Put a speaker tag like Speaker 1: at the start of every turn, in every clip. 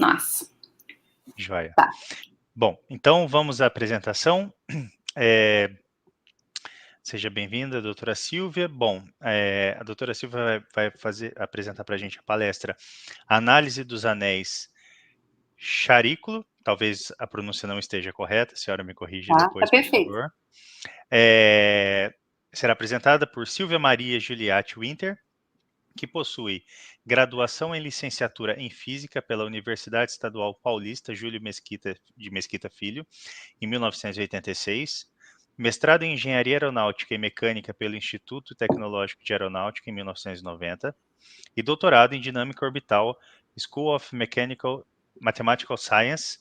Speaker 1: Nossa.
Speaker 2: Joia.
Speaker 1: Tá.
Speaker 2: Bom, então vamos à apresentação. Seja bem-vinda, doutora Silvia. Bom, a doutora Silvia vai apresentar para a gente a palestra Análise dos Anéis Charículo. Talvez a pronúncia não esteja correta, a senhora me corrige depois,
Speaker 1: Tá
Speaker 2: por
Speaker 1: perfeito.
Speaker 2: favor. Será apresentada por Silvia Maria Juliette Winter, que possui graduação em licenciatura em Física pela Universidade Estadual Paulista Júlio de Mesquita Filho, em 1986, mestrado em Engenharia Aeronáutica e Mecânica pelo Instituto Tecnológico de Aeronáutica, em 1990, e doutorado em Dinâmica Orbital, School of Mathematical Science,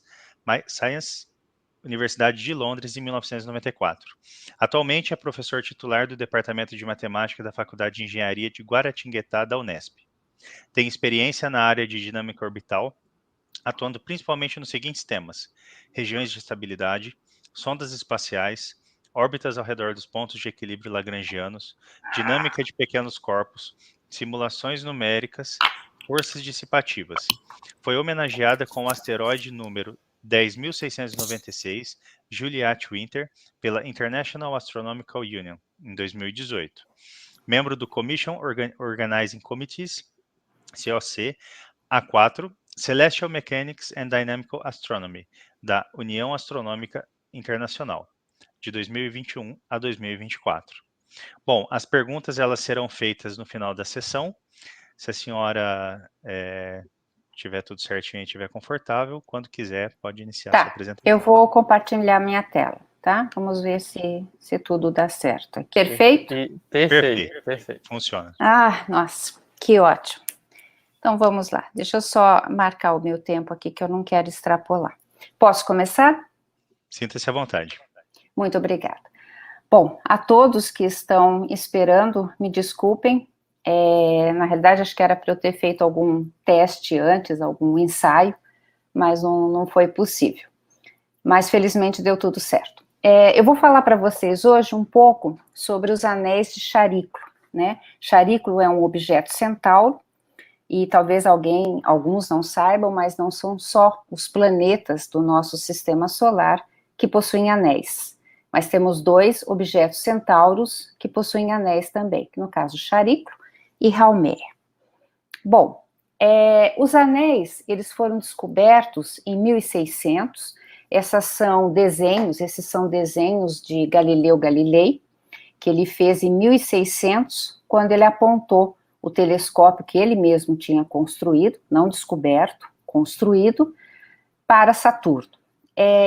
Speaker 2: Universidade de Londres, em 1994. Atualmente é professor titular do Departamento de Matemática da Faculdade de Engenharia de Guaratinguetá, da Unesp. Tem experiência na área de dinâmica orbital, atuando principalmente nos seguintes temas: regiões de estabilidade, sondas espaciais, órbitas ao redor dos pontos de equilíbrio lagrangianos, dinâmica de pequenos corpos, simulações numéricas, forças dissipativas. Foi homenageada com o asteroide número 10.696, Juliette Winter, pela International Astronomical Union, em 2018. Membro do Commission Organizing Committees, COC, A4, Celestial Mechanics and Dynamical Astronomy, da União Astronômica Internacional, de 2021 a 2024. Bom, as perguntas elas serão feitas no final da sessão. Se a senhora tiver tudo certinho e estiver confortável, quando quiser, pode iniciar a sua apresentação.
Speaker 1: Eu vou compartilhar minha tela, tá? Vamos ver se tudo dá certo. Perfeito?
Speaker 2: Perfeito. Funciona.
Speaker 1: Nossa, que ótimo. Então, vamos lá. Deixa eu só marcar o meu tempo aqui, que eu não quero extrapolar. Posso começar?
Speaker 2: Sinta-se à vontade.
Speaker 1: Muito obrigada. Bom, a todos que estão esperando, me desculpem. Na realidade, acho que era para eu ter feito algum teste antes, algum ensaio, mas não foi possível. Mas, felizmente, deu tudo certo. Eu vou falar para vocês hoje um pouco sobre os anéis de Charículo, né? Charículo é um objeto centauro, e talvez alguns não saibam, mas não são só os planetas do nosso sistema solar que possuem anéis. Mas temos 2 objetos centauros que possuem anéis também, que no caso Charículo e Haumea. Bom, os anéis, eles foram descobertos em 1600, esses são desenhos de Galileu Galilei, que ele fez em 1600, quando ele apontou o telescópio que ele mesmo tinha construído, não descoberto, construído, para Saturno.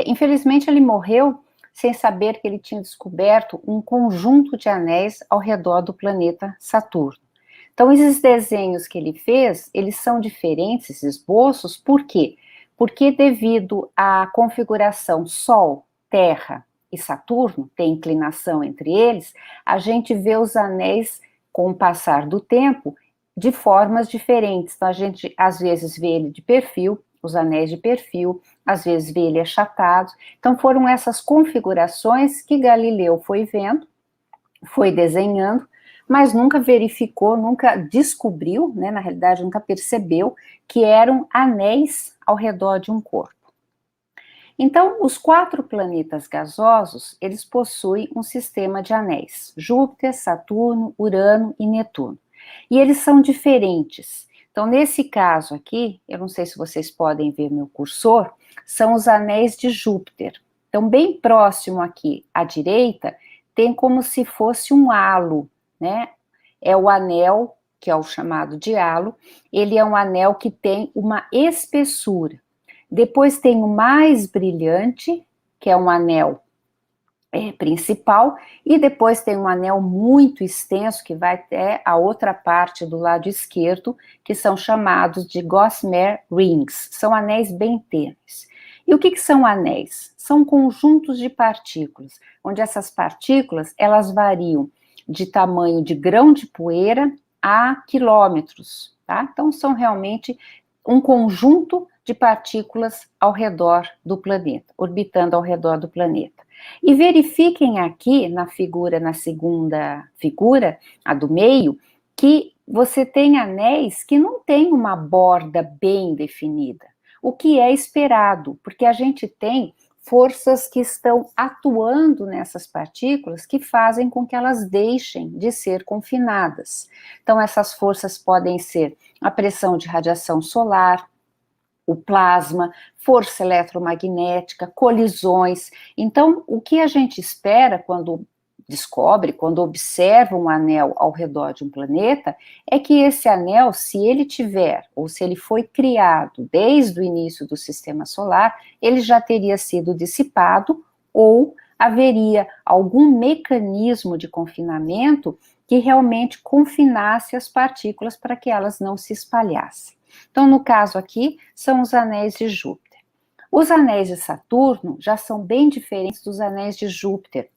Speaker 1: Infelizmente, ele morreu sem saber que ele tinha descoberto um conjunto de anéis ao redor do planeta Saturno. Então, esses desenhos que ele fez, eles são diferentes, esses esboços, por quê? Porque devido à configuração Sol, Terra e Saturno, tem inclinação entre eles, a gente vê os anéis, com o passar do tempo, de formas diferentes. Então, a gente, às vezes, vê ele de perfil, os anéis de perfil, às vezes vê ele achatado. Então, foram essas configurações que Galileu foi vendo, foi desenhando, mas nunca verificou, nunca descobriu, né, na realidade, nunca percebeu que eram anéis ao redor de um corpo. Então, os 4 planetas gasosos, eles possuem um sistema de anéis: Júpiter, Saturno, Urano e Netuno. E eles são diferentes. Então, nesse caso aqui, eu não sei se vocês podem ver meu cursor, são os anéis de Júpiter. Então, bem próximo aqui à direita, tem como se fosse um halo, né? É o anel, que é o chamado de halo, ele é um anel que tem uma espessura. Depois tem o mais brilhante, que é um anel principal, e depois tem um anel muito extenso, que vai até a outra parte do lado esquerdo, que são chamados de Gossamer Rings, são anéis bem tênues. E o que são anéis? São conjuntos de partículas, onde essas partículas, elas variam de tamanho de grão de poeira a quilômetros, tá? Então, são realmente um conjunto de partículas ao redor do planeta, orbitando ao redor do planeta. E verifiquem aqui na segunda figura, a do meio, que você tem anéis que não têm uma borda bem definida. o que é esperado, porque a gente tem forças que estão atuando nessas partículas que fazem com que elas deixem de ser confinadas. Então, essas forças podem ser a pressão de radiação solar, o plasma, força eletromagnética, colisões. Então, o que a gente espera quando descobre, quando observa um anel ao redor de um planeta, é que esse anel, se ele tiver, ou se ele foi criado desde o início do sistema solar, ele já teria sido dissipado ou haveria algum mecanismo de confinamento que realmente confinasse as partículas para que elas não se espalhassem. Então, no caso aqui, são os anéis de Júpiter. Os anéis de Saturno já são bem diferentes dos anéis de Júpiter.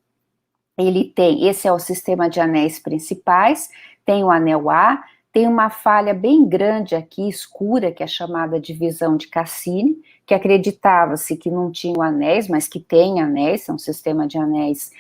Speaker 1: Ele tem, esse é o sistema de anéis principais, tem o anel A, tem uma falha bem grande aqui, escura, que é chamada divisão de Cassini, que acreditava-se que não tinham anéis, mas que tem anéis, é um sistema de anéis,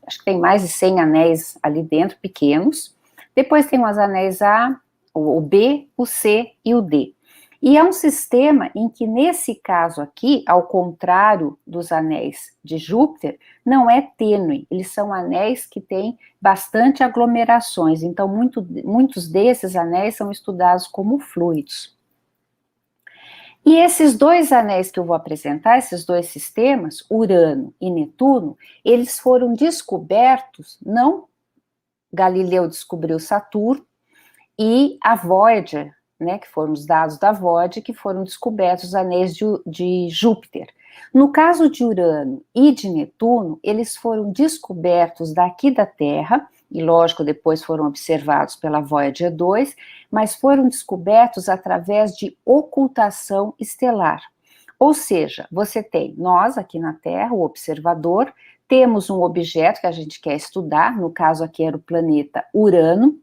Speaker 1: acho que tem mais de 100 anéis ali dentro, pequenos. Depois tem os anéis A, o B, o C e o D. E é um sistema em que, nesse caso aqui, ao contrário dos anéis de Júpiter, não é tênue, eles são anéis que têm bastante aglomerações, então muitos desses anéis são estudados como fluidos. E esses dois anéis que eu vou apresentar, esses dois sistemas, Urano e Netuno, eles foram descobertos, não Galileu descobriu Saturno, e a Voyager, né, que foram os dados da Voyager, que foram descobertos os anéis de Júpiter. No caso de Urano e de Netuno, eles foram descobertos daqui da Terra, e lógico, depois foram observados pela Voyager 2, mas foram descobertos através de ocultação estelar. Ou seja, você tem, nós aqui na Terra, o observador, temos um objeto que a gente quer estudar, no caso aqui era o planeta Urano,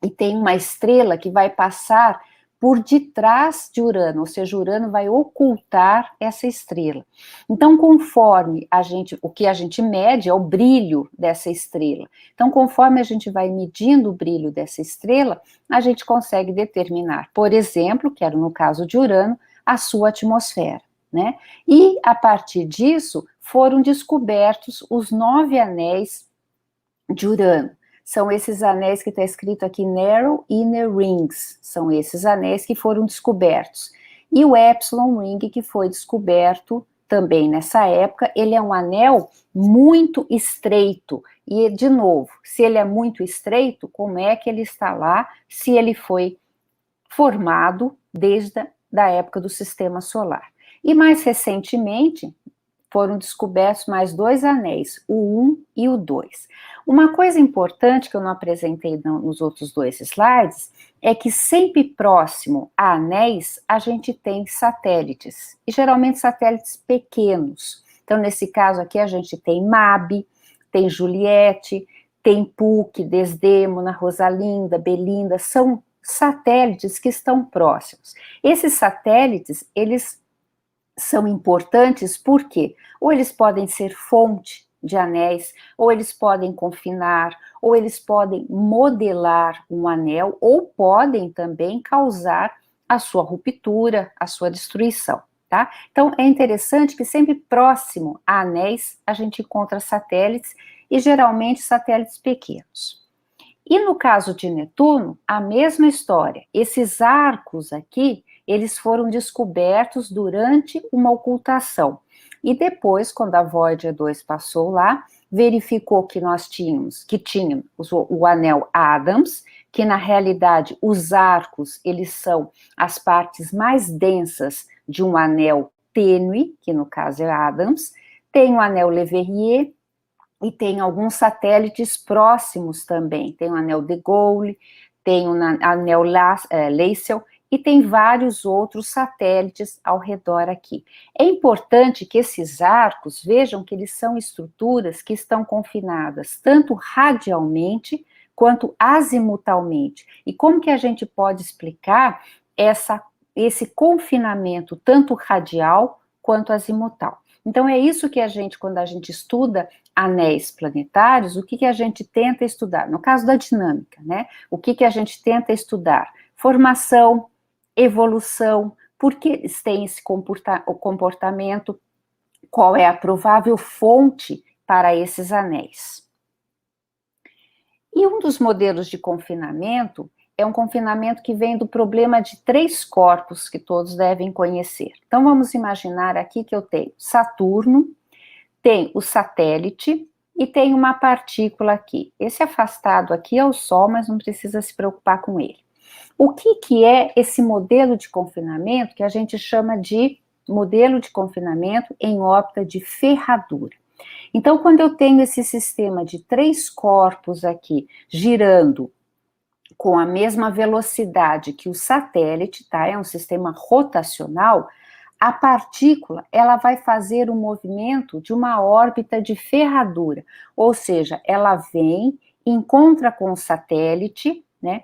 Speaker 1: e tem uma estrela que vai passar por detrás de Urano, ou seja, Urano vai ocultar essa estrela. Então, conforme o que a gente mede é o brilho dessa estrela. Então, conforme a gente vai medindo o brilho dessa estrela, a gente consegue determinar, por exemplo, que era no caso de Urano, a sua atmosfera, né? E, a partir disso, foram descobertos os 9 anéis de Urano. São esses anéis que está escrito aqui, Narrow Inner Rings, são esses anéis que foram descobertos. E o Epsilon Ring, que foi descoberto também nessa época, ele é um anel muito estreito. E, de novo, se ele é muito estreito, como é que ele está lá, se ele foi formado desde a época do Sistema Solar? E mais recentemente, foram descobertos mais 2 anéis, o 1 e o 2. Uma coisa importante que eu não apresentei nos outros 2 slides é que sempre próximo a anéis a gente tem satélites, e geralmente satélites pequenos. Então, nesse caso aqui, a gente tem MAB, tem Juliette, tem Puck, Desdemona, Rosalinda, Belinda, são satélites que estão próximos. Esses satélites, eles são importantes porque ou eles podem ser fonte de anéis, ou eles podem confinar, ou eles podem modelar um anel, ou podem também causar a sua ruptura, a sua destruição, tá? Então, é interessante que sempre próximo a anéis a gente encontra satélites, e geralmente satélites pequenos. E no caso de Netuno, a mesma história. Esses arcos aqui, eles foram descobertos durante uma ocultação. E depois, quando a Voyager 2 passou lá, verificou que nós tínhamos o anel Adams, que na realidade os arcos, eles são as partes mais densas de um anel tênue, que no caso é Adams, tem o anel Le Verrier, e tem alguns satélites próximos também, tem o anel de Gaulle, tem o anel Lassell, e tem vários outros satélites ao redor aqui. É importante que esses arcos, vejam que eles são estruturas que estão confinadas tanto radialmente quanto azimutalmente. E como que a gente pode explicar esse confinamento tanto radial quanto azimutal? Então é isso que a gente, quando a gente estuda anéis planetários, o que a gente tenta estudar? No caso da dinâmica, né? O que a gente tenta estudar? Formação, evolução, por que eles têm esse comportamento, qual é a provável fonte para esses anéis. E um dos modelos de confinamento é um confinamento que vem do problema de 3 corpos que todos devem conhecer. Então vamos imaginar aqui que eu tenho Saturno, tem o satélite e tem uma partícula aqui. Esse afastado aqui é o Sol, mas não precisa se preocupar com ele. O que é esse modelo de confinamento que a gente chama de modelo de confinamento em órbita de ferradura? Então, quando eu tenho esse sistema de 3 corpos aqui girando com a mesma velocidade que o satélite, tá? É um sistema rotacional. A partícula, ela vai fazer um movimento de uma órbita de ferradura, ou seja, ela vem, encontra com o satélite, né?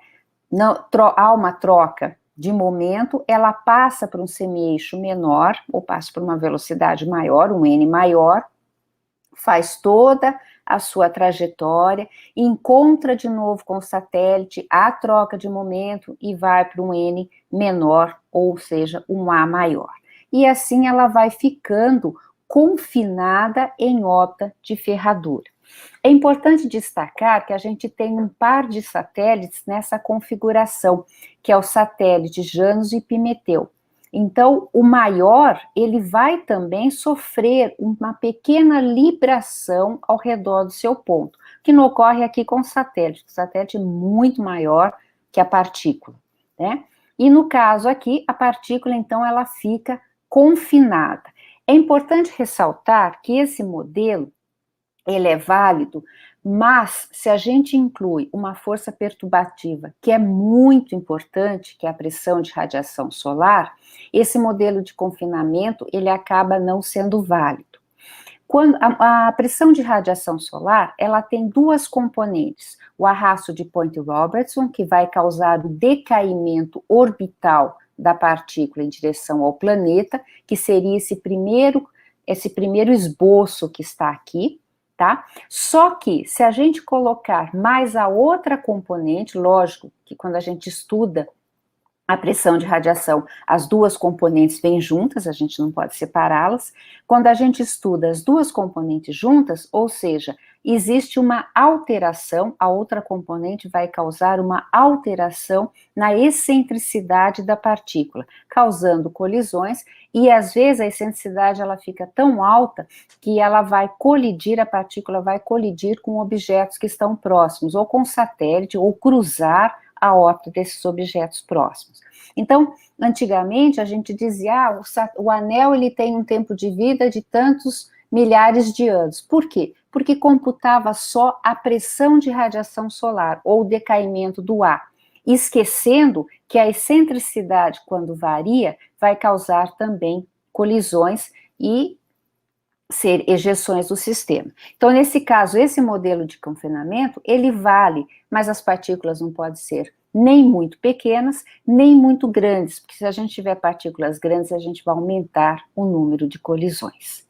Speaker 1: Há uma troca de momento, ela passa para um semi-eixo menor, ou passa por uma velocidade maior, um n maior, faz toda a sua trajetória, encontra de novo com o satélite, a troca de momento e vai para um n menor, ou seja, um a maior. E assim ela vai ficando confinada em órbita de ferradura. É importante destacar que a gente tem um par de satélites nessa configuração, que é o satélite Janus e Epimeteu. Então, o maior, ele vai também sofrer uma pequena libração ao redor do seu ponto, que não ocorre aqui com o satélite. O satélite é muito maior que a partícula, né? E no caso aqui, a partícula, então, ela fica confinada. É importante ressaltar que esse modelo, ele é válido, mas se a gente inclui uma força perturbativa que é muito importante, que é a pressão de radiação solar, esse modelo de confinamento, ele acaba não sendo válido. Quando a pressão de radiação solar, ela tem 2 componentes, o arrasto de Point-Robertson, que vai causar o decaimento orbital da partícula em direção ao planeta, que seria esse primeiro esboço que está aqui, tá? Só que, se a gente colocar mais a outra componente, lógico que quando a gente estuda a pressão de radiação, as 2 componentes vêm juntas, a gente não pode separá-las. Quando a gente estuda as 2 componentes juntas, ou seja, existe uma alteração, a outra componente vai causar uma alteração na excentricidade da partícula, causando colisões, e às vezes a excentricidade ela fica tão alta que ela vai colidir, a partícula vai colidir com objetos que estão próximos, ou com satélite, ou cruzar a órbita desses objetos próximos. Então, antigamente a gente dizia, o anel ele tem um tempo de vida de tantos milhares de anos. Por quê? Porque computava só a pressão de radiação solar, ou o decaimento do ar, esquecendo que a excentricidade, quando varia, vai causar também colisões e ser ejeções do sistema. Então, nesse caso, esse modelo de confinamento, ele vale, mas as partículas não podem ser nem muito pequenas, nem muito grandes, porque se a gente tiver partículas grandes, a gente vai aumentar o número de colisões.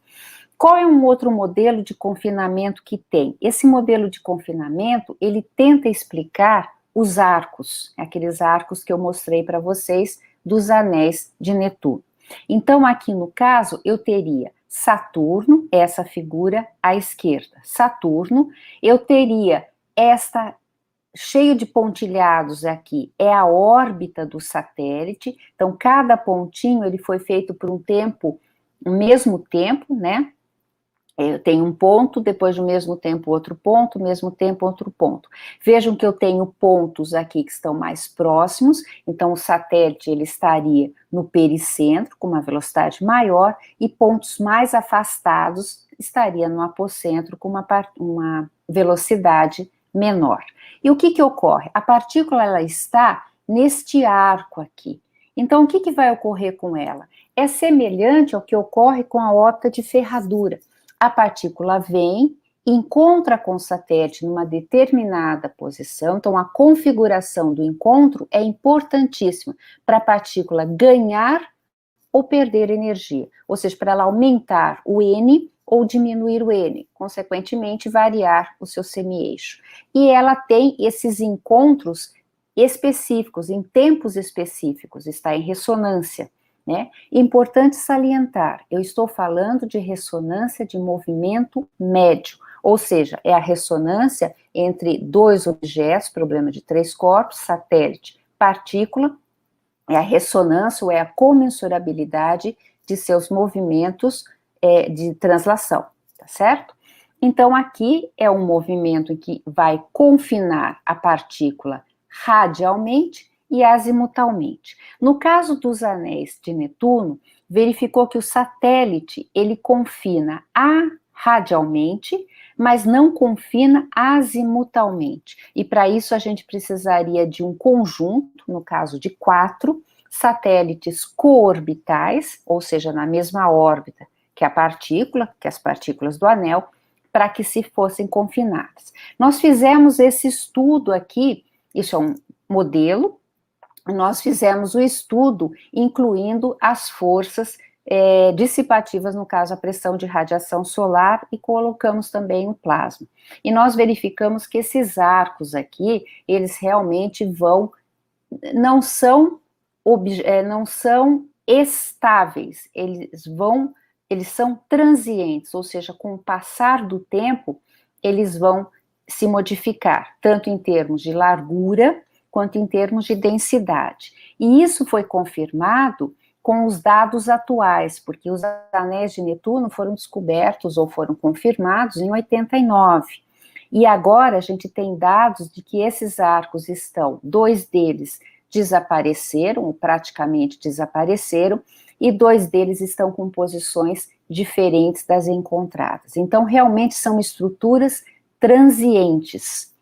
Speaker 1: Qual é um outro modelo de confinamento que tem? Esse modelo de confinamento, ele tenta explicar os arcos, aqueles arcos que eu mostrei para vocês dos anéis de Netuno. Então, aqui no caso, eu teria Saturno, essa figura à esquerda. Saturno, eu teria esta cheio de pontilhados aqui, é a órbita do satélite. Então, cada pontinho ele foi feito por um mesmo tempo, né? Eu tenho um ponto, depois do mesmo tempo outro ponto, mesmo tempo outro ponto. Vejam que eu tenho pontos aqui que estão mais próximos, então o satélite ele estaria no pericentro com uma velocidade maior e pontos mais afastados estaria no apocentro com uma velocidade menor. E o que ocorre? A partícula ela está neste arco aqui. Então o que vai ocorrer com ela? É semelhante ao que ocorre com a órbita de ferradura. A partícula vem, encontra com o satélite numa determinada posição, então a configuração do encontro é importantíssima para a partícula ganhar ou perder energia, ou seja, para ela aumentar o N ou diminuir o N, consequentemente variar o seu semi-eixo. E ela tem esses encontros específicos, em tempos específicos, está em ressonância. né? Importante salientar, eu estou falando de ressonância de movimento médio, ou seja, é a ressonância entre dois objetos, problema de três corpos, satélite, partícula, é a ressonância ou é a comensurabilidade de seus movimentos de translação, tá certo? Então, aqui é um movimento que vai confinar a partícula radialmente e azimutalmente. No caso dos anéis de Netuno, verificou que o satélite, ele confina radialmente, mas não confina azimutalmente. E para isso a gente precisaria de um conjunto, no caso de 4 satélites coorbitais, ou seja, na mesma órbita que a partícula, que as partículas do anel, para que se fossem confinadas. Nós fizemos esse estudo aqui, isso é um modelo, nós fizemos o estudo incluindo as forças dissipativas, no caso a pressão de radiação solar, e colocamos também o plasma. E nós verificamos que esses arcos aqui, eles realmente não são estáveis, eles são transientes, ou seja, com o passar do tempo, eles vão se modificar, tanto em termos de largura, quanto em termos de densidade. E isso foi confirmado com os dados atuais, porque os anéis de Netuno foram descobertos ou foram confirmados em 89. E agora a gente tem dados de que esses arcos estão, 2 deles desapareceram, ou praticamente desapareceram, e 2 deles estão com posições diferentes das encontradas. Então, realmente são estruturas transientes.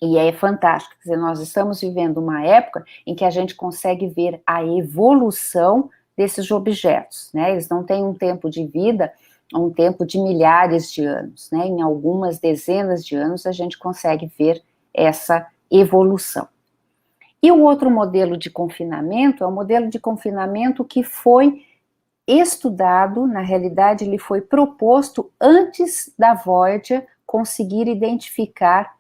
Speaker 1: E é fantástico, quer dizer, nós estamos vivendo uma época em que a gente consegue ver a evolução desses objetos, né? Eles não têm um tempo de vida, um tempo de milhares de anos, né? Em algumas dezenas de anos a gente consegue ver essa evolução. E o outro modelo de confinamento é o modelo de confinamento que foi estudado, na realidade ele foi proposto antes da Voyager conseguir identificar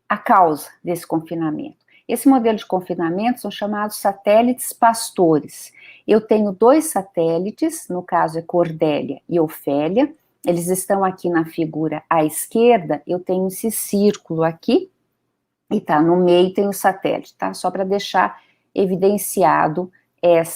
Speaker 1: a causa desse confinamento. Esse modelo de confinamento são chamados satélites pastores. Eu tenho 2 satélites, no caso é Cordélia e Ofélia, eles estão aqui na figura à esquerda, eu tenho esse círculo aqui, e tá no meio tem o satélite, tá? Só para deixar evidenciado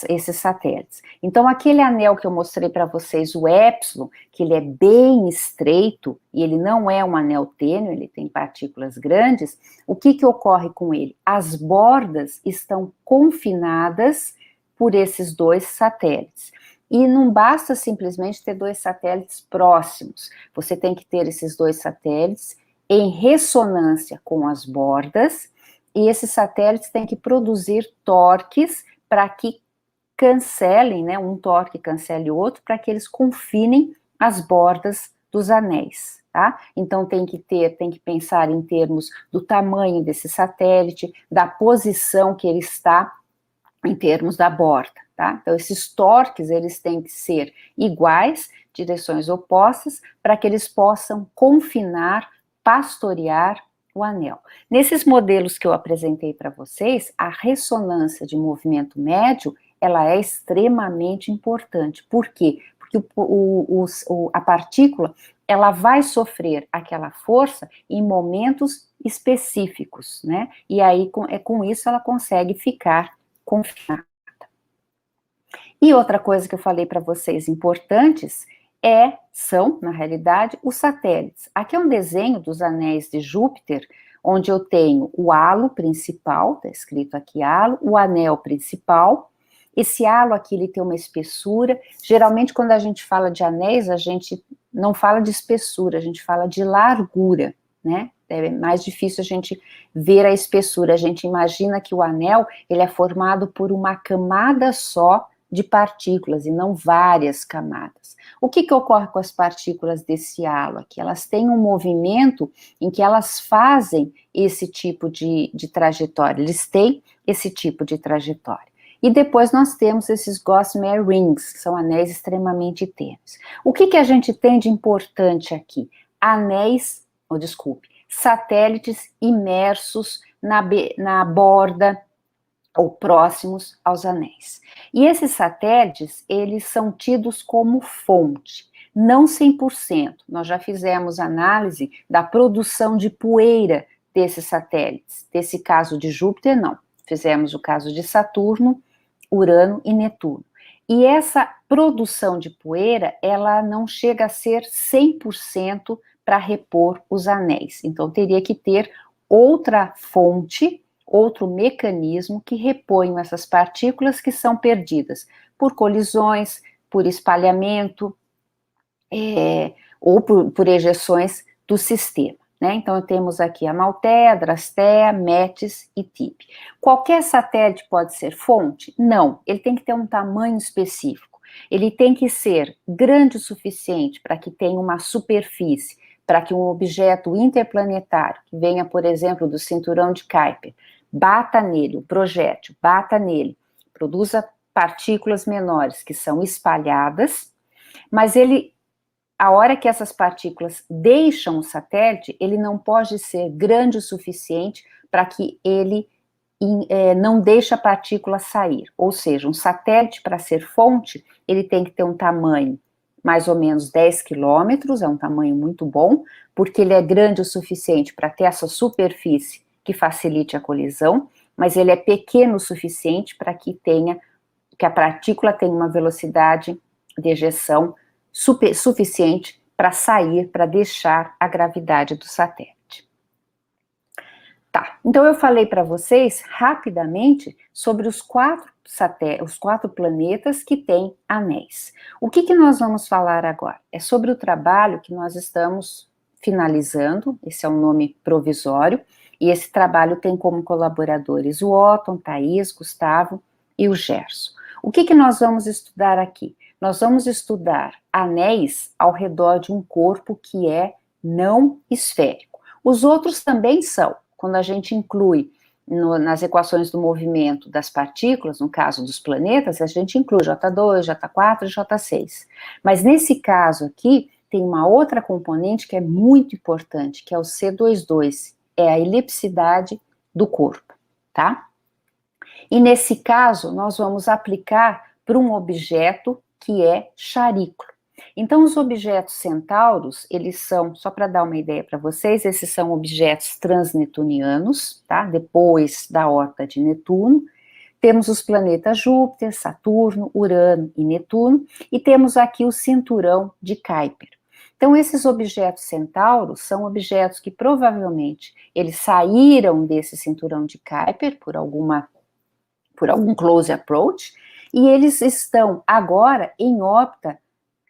Speaker 1: esses satélites. Então, aquele anel que eu mostrei para vocês, o Épsilon, que ele é bem estreito, e ele não é um anel tênue, ele tem partículas grandes, o que ocorre com ele? As bordas estão confinadas por esses 2 satélites. E não basta simplesmente ter 2 satélites próximos, você tem que ter esses 2 satélites em ressonância com as bordas, e esses satélites têm que produzir torques para que cancelem, né, um torque cancele o outro, para que eles confinem as bordas dos anéis, tá? Então tem que pensar em termos do tamanho desse satélite, da posição que ele está em termos da borda, tá? Então esses torques, eles têm que ser iguais, direções opostas, para que eles possam confinar, pastorear o anel. Nesses modelos que eu apresentei para vocês, a ressonância de movimento médio, ela é extremamente importante. Por quê? Porque a partícula, ela vai sofrer aquela força em momentos específicos, né? E aí, com isso, ela consegue ficar confinada. E outra coisa que eu falei para vocês importantes são, na realidade, os satélites. Aqui é um desenho dos anéis de Júpiter, onde eu tenho o halo principal, está escrito aqui halo, o anel principal. Esse halo aqui, ele tem uma espessura. Geralmente, quando a gente fala de anéis, a gente não fala de espessura, a gente fala de largura, né? É mais difícil a gente ver a espessura. A gente imagina que o anel, ele é formado por uma camada só de partículas e não várias camadas. O que ocorre com as partículas desse halo aqui? Elas têm um movimento em que elas fazem esse tipo de trajetória, eles têm esse tipo de trajetória. E depois nós temos esses Gossamer Rings, que são anéis extremamente tênues. O que a gente tem de importante aqui? Satélites imersos na borda ou próximos aos anéis. E esses satélites, eles são tidos como fonte, não 100%. Nós já fizemos análise da produção de poeira desses satélites. Desse caso de Júpiter, não. Fizemos o caso de Saturno, Urano e Netuno. E essa produção de poeira, ela não chega a ser 100% para repor os anéis. Então, teria que ter outra fonte, outro mecanismo que reponham essas partículas que são perdidas por colisões, por espalhamento, ou por ejeções do sistema. Né? Então, temos aqui a Maltea, Drastea, Metis e TIP. Qualquer satélite pode ser fonte? Não, ele tem que ter um tamanho específico. Ele tem que ser grande o suficiente para que tenha uma superfície, para que um objeto interplanetário, que venha, por exemplo, do cinturão de Kuiper, bata nele, o projétil bata nele, produza partículas menores que são espalhadas, mas ele, a hora que essas partículas deixam o satélite, ele não pode ser grande o suficiente para que ele não deixe a partícula sair. Ou seja, um satélite, para ser fonte, ele tem que ter um tamanho mais ou menos 10 quilômetros, é um tamanho muito bom, porque ele é grande o suficiente para ter essa superfície que facilite a colisão, mas ele é pequeno o suficiente para que a partícula tenha uma velocidade de ejeção suficiente para sair, para deixar a gravidade do satélite. Tá, então eu falei para vocês rapidamente sobre os quatro planetas que têm anéis. O que nós vamos falar agora? É sobre o trabalho que nós estamos finalizando, esse é um nome provisório, e esse trabalho tem como colaboradores o Otton, Thaís, Gustavo e o Gerson. O que nós vamos estudar aqui? Nós vamos estudar anéis ao redor de um corpo que é não esférico. Os outros também são. Quando a gente inclui nas equações do movimento das partículas, no caso dos planetas, a gente inclui J2, J4 e J6. Mas nesse caso aqui, tem uma outra componente que é muito importante, que é o C22, é a elipsidade do corpo, tá? E nesse caso, nós vamos aplicar para um objeto que é Chariclo. Então, os objetos centauros, eles são, só para dar uma ideia para vocês, esses são objetos transnetunianos, tá? Depois da órbita de Netuno. Temos os planetas Júpiter, Saturno, Urano e Netuno, e temos aqui o cinturão de Kuiper. Então, esses objetos centauros são objetos que provavelmente eles saíram desse cinturão de Kuiper por algum close approach, e eles estão agora em órbita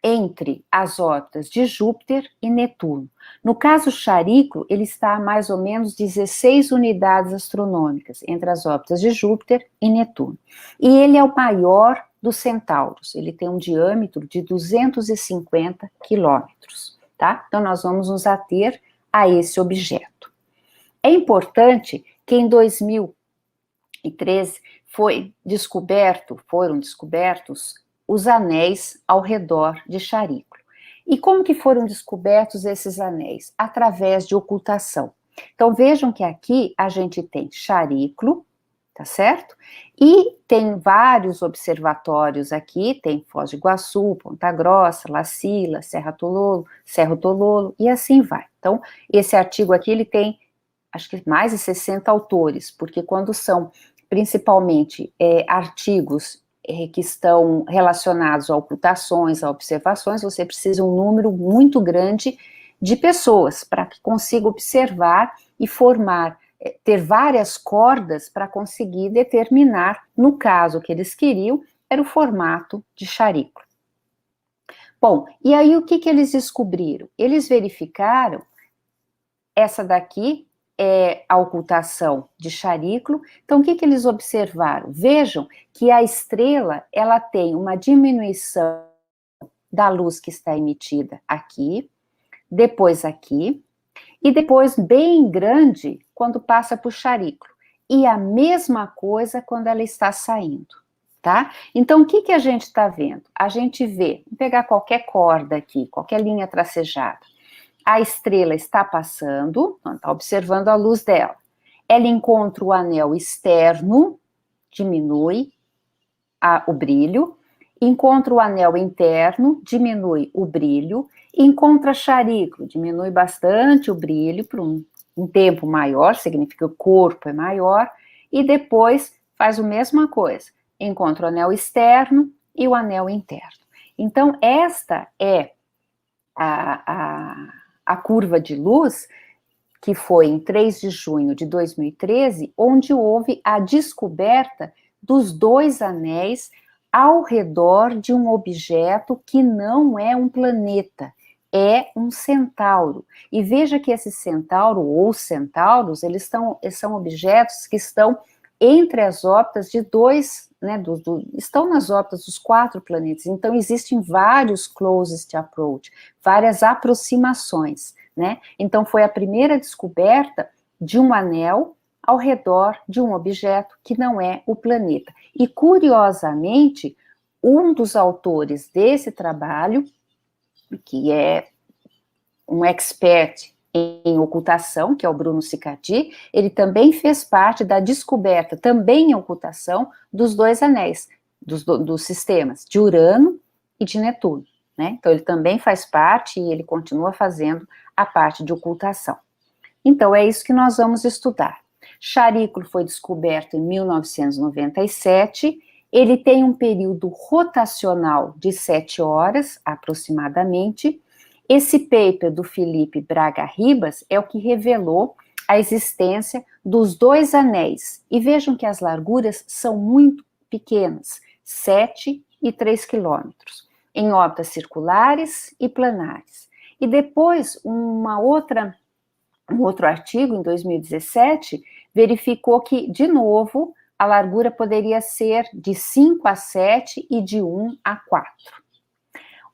Speaker 1: entre as órbitas de Júpiter e Netuno. No caso Chariclo, ele está a mais ou menos 16 unidades astronômicas entre as órbitas de Júpiter e Netuno. E ele é o maior dos centauros, ele tem um diâmetro de 250 quilômetros, tá? Então, nós vamos nos ater a esse objeto. É importante que em 2013 foram descobertos os anéis ao redor de Chariclo. E como que foram descobertos esses anéis? Através de ocultação. Então, vejam que aqui a gente tem Chariclo, tá certo? E tem vários observatórios aqui, tem Foz do Iguaçu, Ponta Grossa, La Silla, Cerro Tololo, e assim vai. Então, esse artigo aqui, ele tem, acho que mais de 60 autores, porque quando são principalmente artigos que estão relacionados a ocultações, a observações, você precisa um número muito grande de pessoas para que consiga observar e formar, ter várias cordas para conseguir determinar, no caso que eles queriam, era o formato de Chariclo. Bom, e aí o que eles descobriram? Eles verificaram essa daqui, a ocultação de Chariclo. Então, o que eles observaram? Vejam que a estrela, ela tem uma diminuição da luz que está emitida aqui, depois aqui, e depois bem grande quando passa por Chariclo. E a mesma coisa quando ela está saindo, tá? Então, o que a gente está vendo? A gente vê, vou pegar qualquer corda aqui, qualquer linha tracejada. A estrela está passando, está observando a luz dela. Ela encontra o anel externo, diminui o brilho, encontra o anel interno, diminui o brilho, encontra charículo, diminui bastante o brilho por um tempo maior, significa que o corpo é maior, e depois faz a mesma coisa, encontra o anel externo e o anel interno. Então, esta é a curva de luz, que foi em 3 de junho de 2013, onde houve a descoberta dos 2 anéis ao redor de um objeto que não é um planeta, é um centauro. E veja que esse centauro, ou centauros, eles são objetos que estão entre as órbitas de 2, né, estão nas órbitas dos 4 planetas. Então, existem vários closest approach, várias aproximações, né? Então, foi a primeira descoberta de um anel ao redor de um objeto que não é o planeta. E, curiosamente, um dos autores desse trabalho, que é um expert em ocultação, que é o Bruno Cicadi, ele também fez parte da descoberta, também em ocultação, dos 2 anéis, dos sistemas, de Urano e de Netuno, né? Então, ele também faz parte e ele continua fazendo a parte de ocultação. Então, é isso que nós vamos estudar. Charículo foi descoberto em 1997, ele tem um período rotacional de 7 horas, aproximadamente. Esse paper do Felipe Braga Ribas é o que revelou a existência dos 2 anéis. E vejam que as larguras são muito pequenas, 7 e 3 quilômetros, em órbitas circulares e planares. E depois, um outro artigo, em 2017, verificou que, de novo, a largura poderia ser de 5 a 7 e de 1 a 4.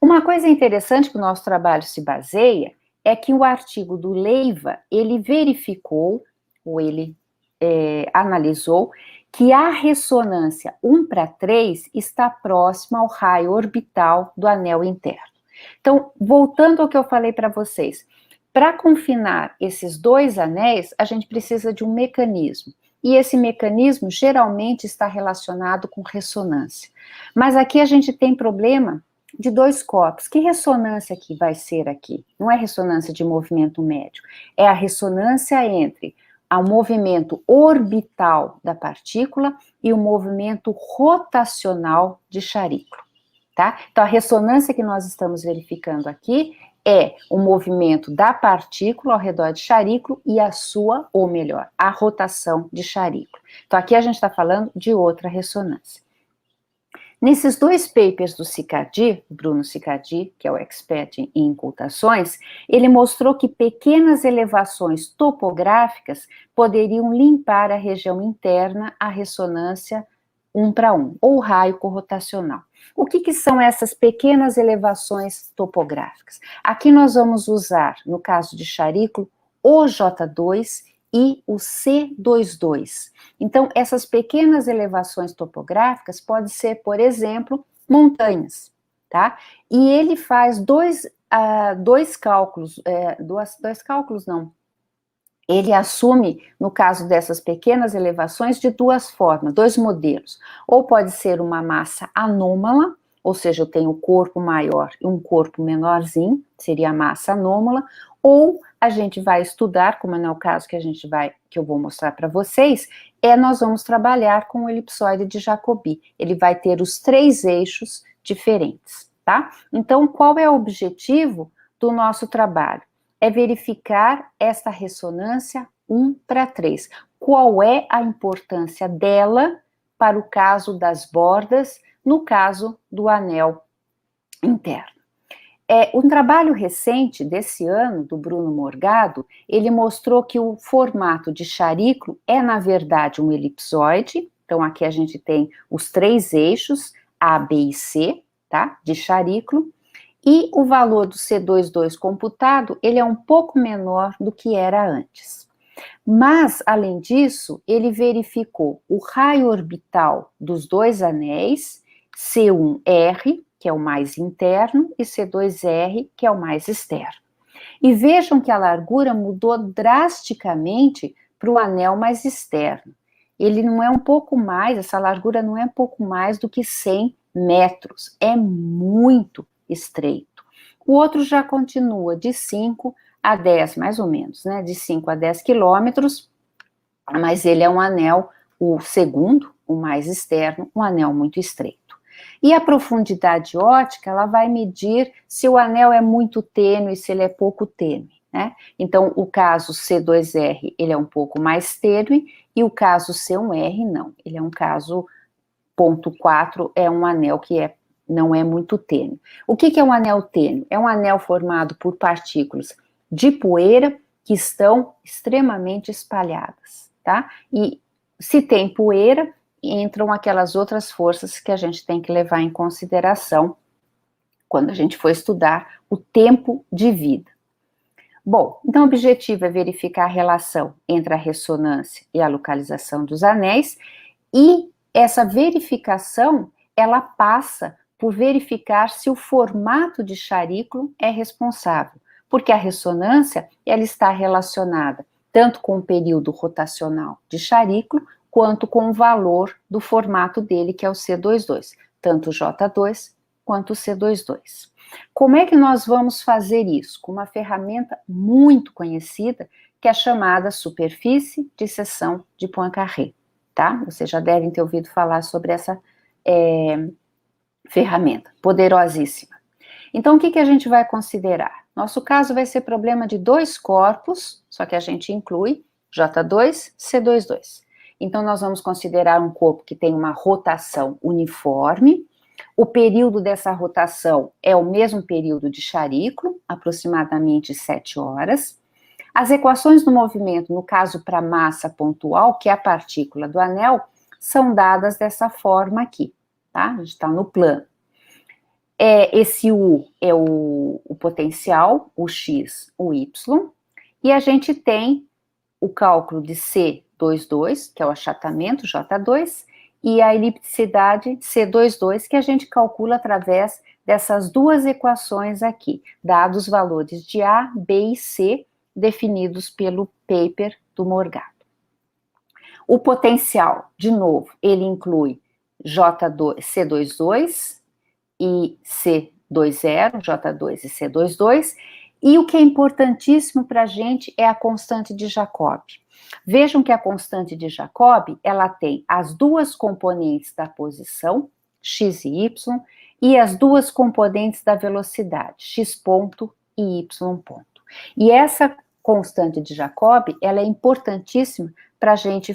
Speaker 1: Uma coisa interessante que o nosso trabalho se baseia é que o artigo do Leiva, ele verificou, ou ele analisou, que a ressonância 1:3 está próxima ao raio orbital do anel interno. Então, voltando ao que eu falei para vocês, para confinar esses 2 anéis, a gente precisa de um mecanismo. E esse mecanismo geralmente está relacionado com ressonância. Mas aqui a gente tem problema de 2 corpos. Que ressonância que vai ser aqui? Não é ressonância de movimento médio, é a ressonância entre o movimento orbital da partícula e o movimento rotacional de charículo, tá? Então, a ressonância que nós estamos verificando aqui é o movimento da partícula ao redor de charículo e a sua, ou melhor, a rotação de charículo. Então, aqui a gente está falando de outra ressonância. Nesses 2 papers do Cicadi, Bruno Cicadi, que é o expert em ocultações, ele mostrou que pequenas elevações topográficas poderiam limpar a região interna, a ressonância 1:1, ou raio corrotacional. O que são essas pequenas elevações topográficas? Aqui nós vamos usar, no caso de charículo, o J2 e o C22. Então, essas pequenas elevações topográficas podem ser, por exemplo, montanhas, tá? E ele faz dois cálculos, dois cálculos não. Ele assume, no caso dessas pequenas elevações, de 2 formas, 2 modelos. Ou pode ser uma massa anômala, ou seja, eu tenho um corpo maior e um corpo menorzinho, seria a massa anômala, ou a gente vai estudar, como é o caso que eu vou mostrar para vocês, nós vamos trabalhar com o elipsoide de Jacobi. Ele vai ter os 3 eixos diferentes, tá? Então, qual é o objetivo do nosso trabalho? É verificar essa ressonância 1:3. Qual é a importância dela para o caso das bordas, no caso do anel interno? Um trabalho recente desse ano, do Bruno Morgado, ele mostrou que o formato de charículo é, na verdade, um elipsoide. Então, aqui a gente tem os 3 eixos, A, B e C, tá? De charículo. E o valor do C22 computado, ele é um pouco menor do que era antes. Mas, além disso, ele verificou o raio orbital dos 2 anéis, C1R, que é o mais interno, e C2R, que é o mais externo. E vejam que a largura mudou drasticamente para o anel mais externo. ele não é um pouco mais, essa largura não é um pouco mais do que 100 metros, é muito estreito. O outro já continua de 5 a 10, mais ou menos, né, de 5 a 10 quilômetros, mas ele é um anel, o segundo, o mais externo, um anel muito estreito. E a profundidade ótica, ela vai medir se o anel é muito tênue, se ele é pouco tênue, né? Então, o caso C2R, ele é um pouco mais tênue, e o caso C1R, não. Ele é um caso, ponto 4, é um anel que não é muito tênue. O que é um anel tênue? É um anel formado por partículas de poeira que estão extremamente espalhadas, tá? E se tem poeira, entram aquelas outras forças que a gente tem que levar em consideração quando a gente for estudar o tempo de vida. Bom, então o objetivo é verificar a relação entre a ressonância e a localização dos anéis, e essa verificação, ela passa por verificar se o formato de charículo é responsável, porque a ressonância, ela está relacionada tanto com o período rotacional de charículo, quanto com o valor do formato dele, que é o C22, tanto o J2 quanto o C22. Como é que nós vamos fazer isso? Com uma ferramenta muito conhecida, que é chamada superfície de seção de Poincaré, tá? Vocês já devem ter ouvido falar sobre essa ferramenta, poderosíssima. Então, o que a gente vai considerar? Nosso caso vai ser problema de 2 corpos, só que a gente inclui J2, C22. Então, nós vamos considerar um corpo que tem uma rotação uniforme. O período dessa rotação é o mesmo período de charículo, aproximadamente 7 horas. As equações do movimento, no caso para massa pontual, que é a partícula do anel, são dadas dessa forma aqui, tá? A gente está no plano. Esse U é o potencial, o X, o Y, e a gente tem o cálculo de C22, que é o achatamento, J2, e a elipticidade C22, que a gente calcula através dessas duas equações aqui, dados os valores de A, B e C, definidos pelo paper do Morgado. O potencial, de novo, ele inclui C22 e C20, J2 e C22, e o que é importantíssimo para a gente é a constante de Jacob. Vejam que a constante de Jacob, ela tem as duas componentes da posição, x e y, e as duas componentes da velocidade, x ponto e y ponto. E essa constante de Jacob, ela é importantíssima para a gente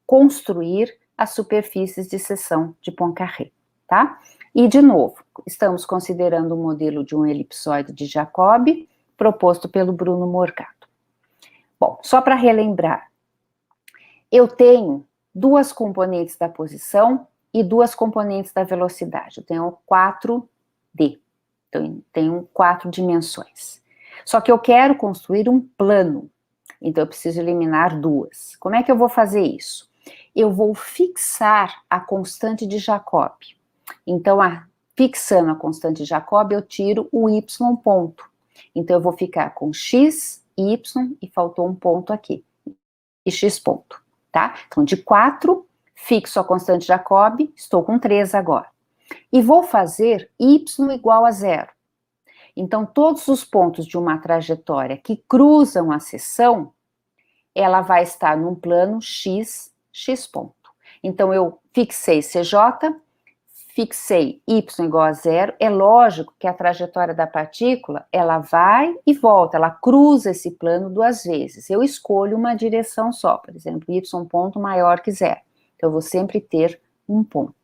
Speaker 1: construir as superfícies de seção de Poincaré, tá? E, de novo, estamos considerando o modelo de um elipsoide de Jacob, proposto pelo Bruno Morgado. Bom, só para relembrar, eu tenho duas componentes da posição e duas componentes da velocidade. Eu tenho 4D, então tenho 4 dimensões. Só que eu quero construir um plano, então eu preciso eliminar duas. Como é que eu vou fazer isso? Eu vou fixar a constante de Jacob. Então, fixando a constante de Jacob, eu tiro o y ponto. Então, eu vou ficar com x, y, e faltou um ponto aqui, e x ponto, tá? Então, de 4, fixo a constante de Jacob, estou com 3 agora. E vou fazer y igual a 0. Então, todos os pontos de uma trajetória que cruzam a seção, ela vai estar num plano x ponto. Então, eu fixei CJ, fixei y igual a 0, é lógico que a trajetória da partícula, ela vai e volta, ela cruza esse plano 2 vezes. Eu escolho uma direção só, por exemplo, y ponto maior que 0. Então, eu vou sempre ter um ponto,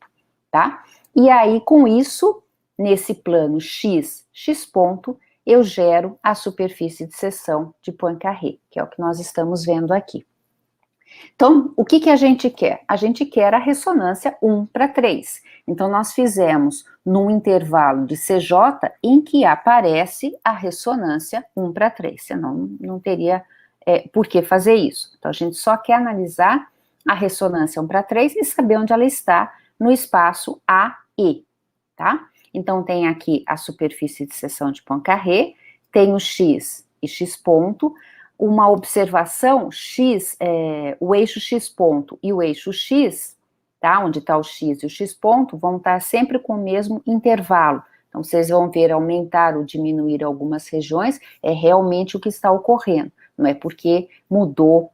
Speaker 1: tá? E aí, com isso, nesse plano x ponto, eu gero a superfície de seção de Poincaré, que é o que nós estamos vendo aqui. Então, o que a gente quer? A gente quer a ressonância 1:3. Então, nós fizemos num intervalo de CJ em que aparece a ressonância 1:3, senão não teria por que fazer isso. Então, a gente só quer analisar a ressonância 1:3 e saber onde ela está no espaço AE, tá? Então, tem aqui a superfície de seção de Poincaré, tem o x e x ponto. uma observação X, o eixo X ponto e o eixo X, tá? Onde está o X e o X ponto, vão estar sempre com o mesmo intervalo. Então, vocês vão ver aumentar ou diminuir algumas regiões, é realmente o que está ocorrendo, não é porque mudou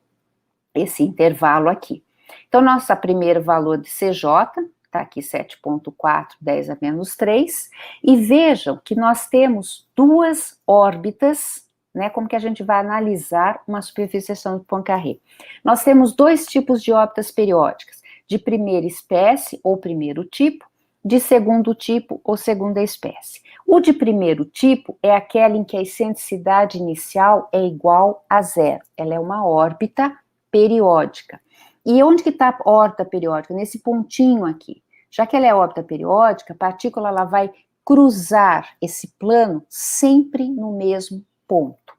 Speaker 1: esse intervalo aqui. Então, nosso primeiro valor de CJ, está aqui 7,4, 10 a menos 3, e vejam que nós temos duas órbitas, né, como que a gente vai analisar uma superfície de Poincaré. Nós temos dois tipos de órbitas periódicas, de primeira espécie, ou primeiro tipo, de segundo tipo, ou segunda espécie. O de primeiro tipo é aquela em que a excentricidade inicial é igual a zero, ela é uma órbita periódica. E onde que está a órbita periódica? Nesse pontinho aqui. Já que ela é órbita periódica, a partícula ela vai cruzar esse plano sempre no mesmo ponto.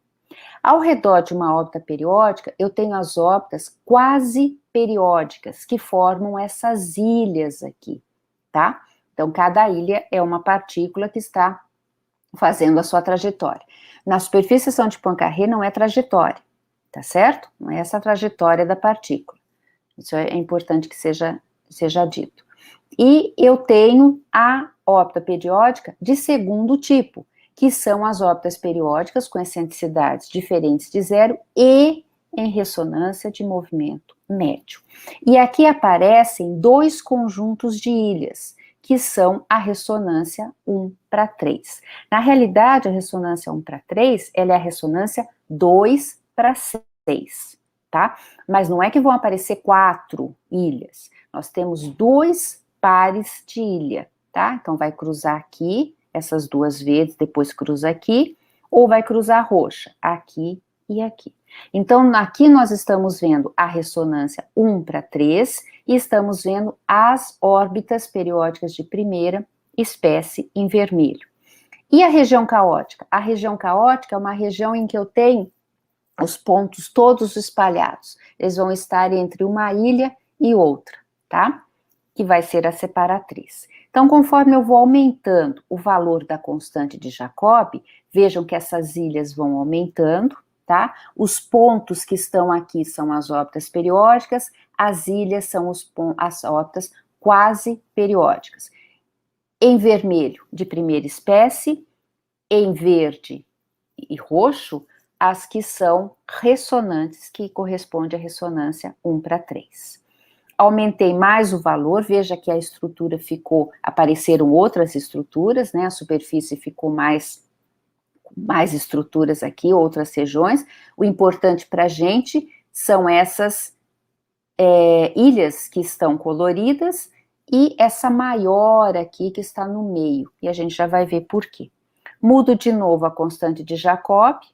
Speaker 1: Ao redor de uma órbita periódica, eu tenho as órbitas quase periódicas, que formam essas ilhas aqui, tá? Então, cada ilha é uma partícula que está fazendo a sua trajetória. Na superfície de Poincaré não é trajetória, tá certo? Não é essa a trajetória da partícula. Isso é importante que seja dito. E eu tenho a órbita periódica de segundo tipo, que são as órbitas periódicas com excentricidades diferentes de zero e em ressonância de movimento médio. E aqui aparecem dois conjuntos de ilhas, que são a ressonância 1:3. Na realidade, a ressonância 1:3, ela é a ressonância 2:6, tá? Mas não é que vão aparecer 4 ilhas. Nós temos 2 pares de ilha, tá? Então, vai cruzar aqui, essas duas vezes, depois cruza aqui, ou vai cruzar roxa, aqui e aqui. Então, aqui nós estamos vendo a ressonância 1:3 e estamos vendo as órbitas periódicas de primeira espécie em vermelho. E a região caótica? A região caótica é uma região em que eu tenho os pontos todos espalhados. Eles vão estar entre uma ilha e outra, tá? Que vai ser a separatriz. Então, conforme eu vou aumentando o valor da constante de Jacobi, vejam que essas ilhas vão aumentando, tá? Os pontos que estão aqui são as órbitas periódicas, as ilhas são as órbitas quase periódicas. Em vermelho, de primeira espécie, em verde e roxo, as que são ressonantes, que corresponde à ressonância 1:3. Aumentei mais o valor, veja que a estrutura apareceram outras estruturas, né? A superfície ficou mais estruturas aqui, outras regiões. O importante para a gente são essas ilhas que estão coloridas e essa maior aqui que está no meio, e a gente já vai ver por quê. Mudo de novo a constante de Jacobi,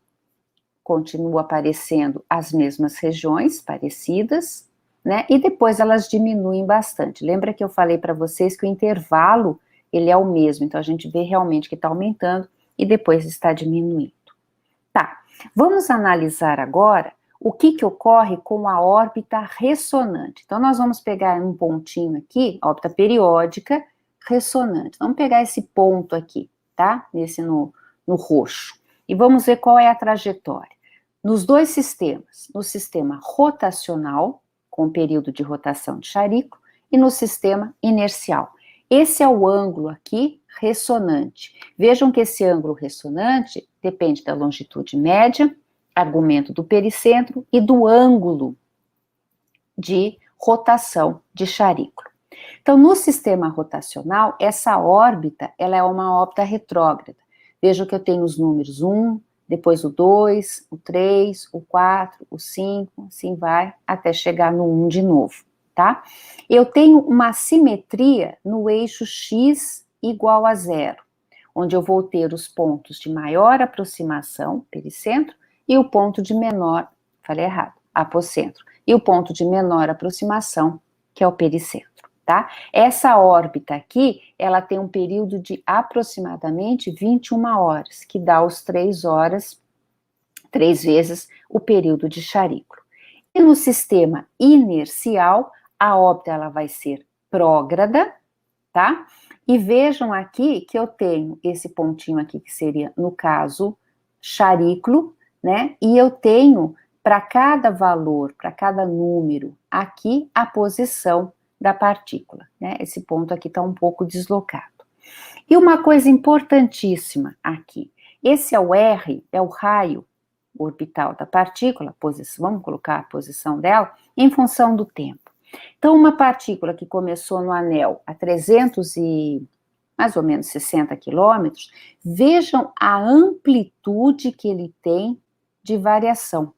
Speaker 1: continua aparecendo as mesmas regiões parecidas, né? E depois elas diminuem bastante. Lembra que eu falei para vocês que o intervalo, ele é o mesmo, então a gente vê realmente que está aumentando e depois está diminuindo. Tá, vamos analisar agora o que ocorre com a órbita ressonante. Então nós vamos pegar um pontinho aqui, órbita periódica ressonante. Vamos pegar esse ponto aqui, tá? Nesse no roxo. E vamos ver qual é a trajetória. Nos dois sistemas, no sistema rotacional, com período de rotação de Chariclo, e no sistema inercial. Esse é o ângulo aqui ressonante. Vejam que esse ângulo ressonante depende da longitude média, argumento do pericentro e do ângulo de rotação de Chariclo. Então, no sistema rotacional, essa órbita, ela é uma órbita retrógrada. Vejam que eu tenho os números 1, depois o 2, o 3, o 4, o 5, assim vai, até chegar no 1 de novo, tá? Eu tenho uma simetria no eixo X igual a 0, onde eu vou ter os pontos de maior aproximação, pericentro, e o ponto de menor, falei errado, apocentro, e o ponto de menor aproximação, que é o pericentro. Tá? Essa órbita aqui, ela tem um período de aproximadamente 21 horas, que dá os 3 horas, 3 vezes o período de Chariclo. E no sistema inercial, a órbita ela vai ser prógrada, tá? E vejam aqui que eu tenho esse pontinho aqui, que seria, no caso, Chariclo, né? E eu tenho, para cada valor, para cada número, aqui a posição da partícula, né? Esse ponto aqui está um pouco deslocado. E uma coisa importantíssima aqui, esse é o R, é o raio orbital da partícula, posição, vamos colocar a posição dela, em função do tempo. Então, uma partícula que começou no anel a 300 e mais ou menos 60 quilômetros, vejam a amplitude que ele tem de variação.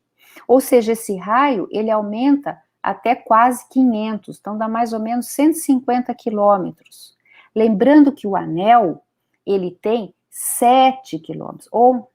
Speaker 1: Ou seja, esse raio, ele aumenta até quase 500, então dá mais ou menos 150 quilômetros. Lembrando que o anel, ele tem 7 quilômetros, ou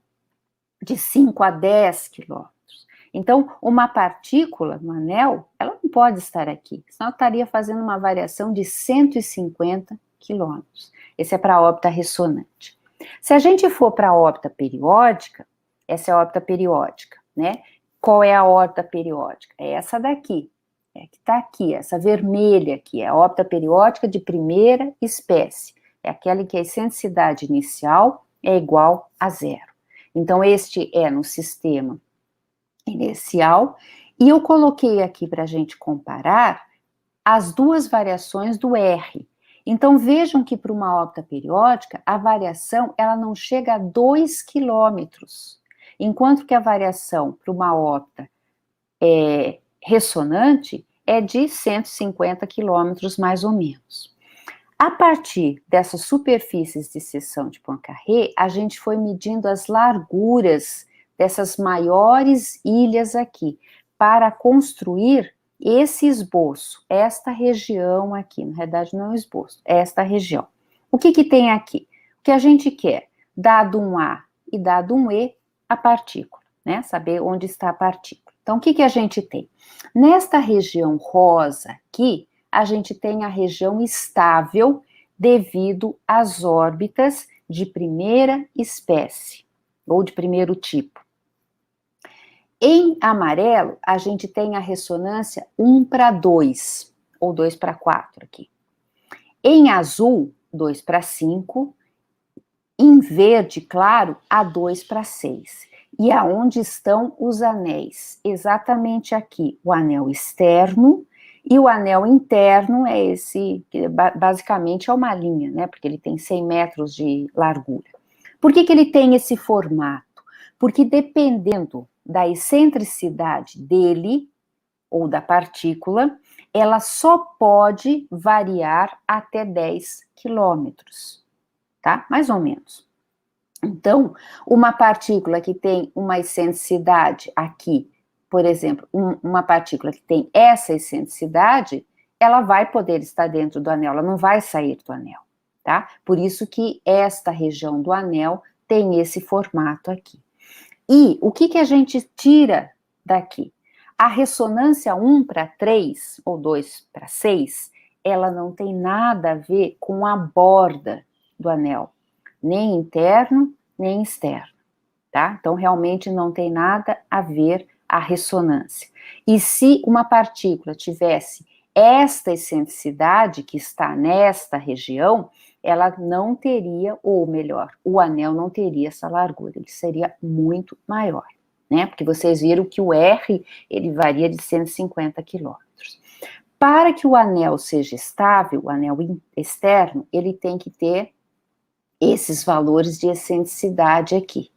Speaker 1: de 5 a 10 quilômetros. Então, uma partícula no anel, ela não pode estar aqui, senão ela estaria fazendo uma variação de 150 quilômetros. Esse é para a órbita ressonante. Se a gente for para a órbita periódica, essa é a órbita periódica, né? Qual é a órbita periódica? É essa daqui, é que está aqui, essa vermelha aqui, é a órbita periódica de primeira espécie. É aquela em que a excentricidade inicial é igual a zero. Então, este é no sistema inicial, e eu coloquei aqui para a gente comparar as duas variações do R. Então, vejam que para uma órbita periódica, a variação ela não chega a 2 quilômetros, enquanto que a variação para uma órbita ressonante é de 150 quilômetros, mais ou menos. A partir dessas superfícies de seção de Poincaré, a gente foi medindo as larguras dessas maiores ilhas aqui, para construir esse esboço, esta região aqui, na verdade não é um esboço, é esta região. O que que tem aqui? O que a gente quer? Dado um A e dado um E, a partícula, né? Saber onde está a partícula. Então, o que que a gente tem? Nesta região rosa aqui, a gente tem a região estável devido às órbitas de primeira espécie, ou de primeiro tipo. Em amarelo, a gente tem a ressonância 1:2, ou 2:4 aqui. Em azul, 2:5. Em verde claro, a 2:6. E aonde estão os anéis? Exatamente aqui, o anel externo e o anel interno é esse, que basicamente é uma linha, né? Porque ele tem 100 metros de largura. Por que que ele tem esse formato? Porque dependendo da excentricidade dele, ou da partícula, ela só pode variar até 10 quilômetros, tá? Mais ou menos. Então, uma partícula que tem uma excentricidade aqui, por exemplo, uma partícula que tem essa excentricidade, ela vai poder estar dentro do anel, ela não vai sair do anel, tá? Por isso que esta região do anel tem esse formato aqui. E o que que a gente tira daqui? A ressonância 1:3 ou 2:6, ela não tem nada a ver com a borda do anel, nem interno, nem externo, tá? Então, realmente não tem nada a ver a ressonância. E se uma partícula tivesse esta excentricidade que está nesta região, ela não teria, ou melhor, o anel não teria essa largura, ele seria muito maior, né? Porque vocês viram que o R, ele varia de 150 quilômetros. Para que o anel seja estável, o anel externo, ele tem que ter esses valores de excentricidade aqui.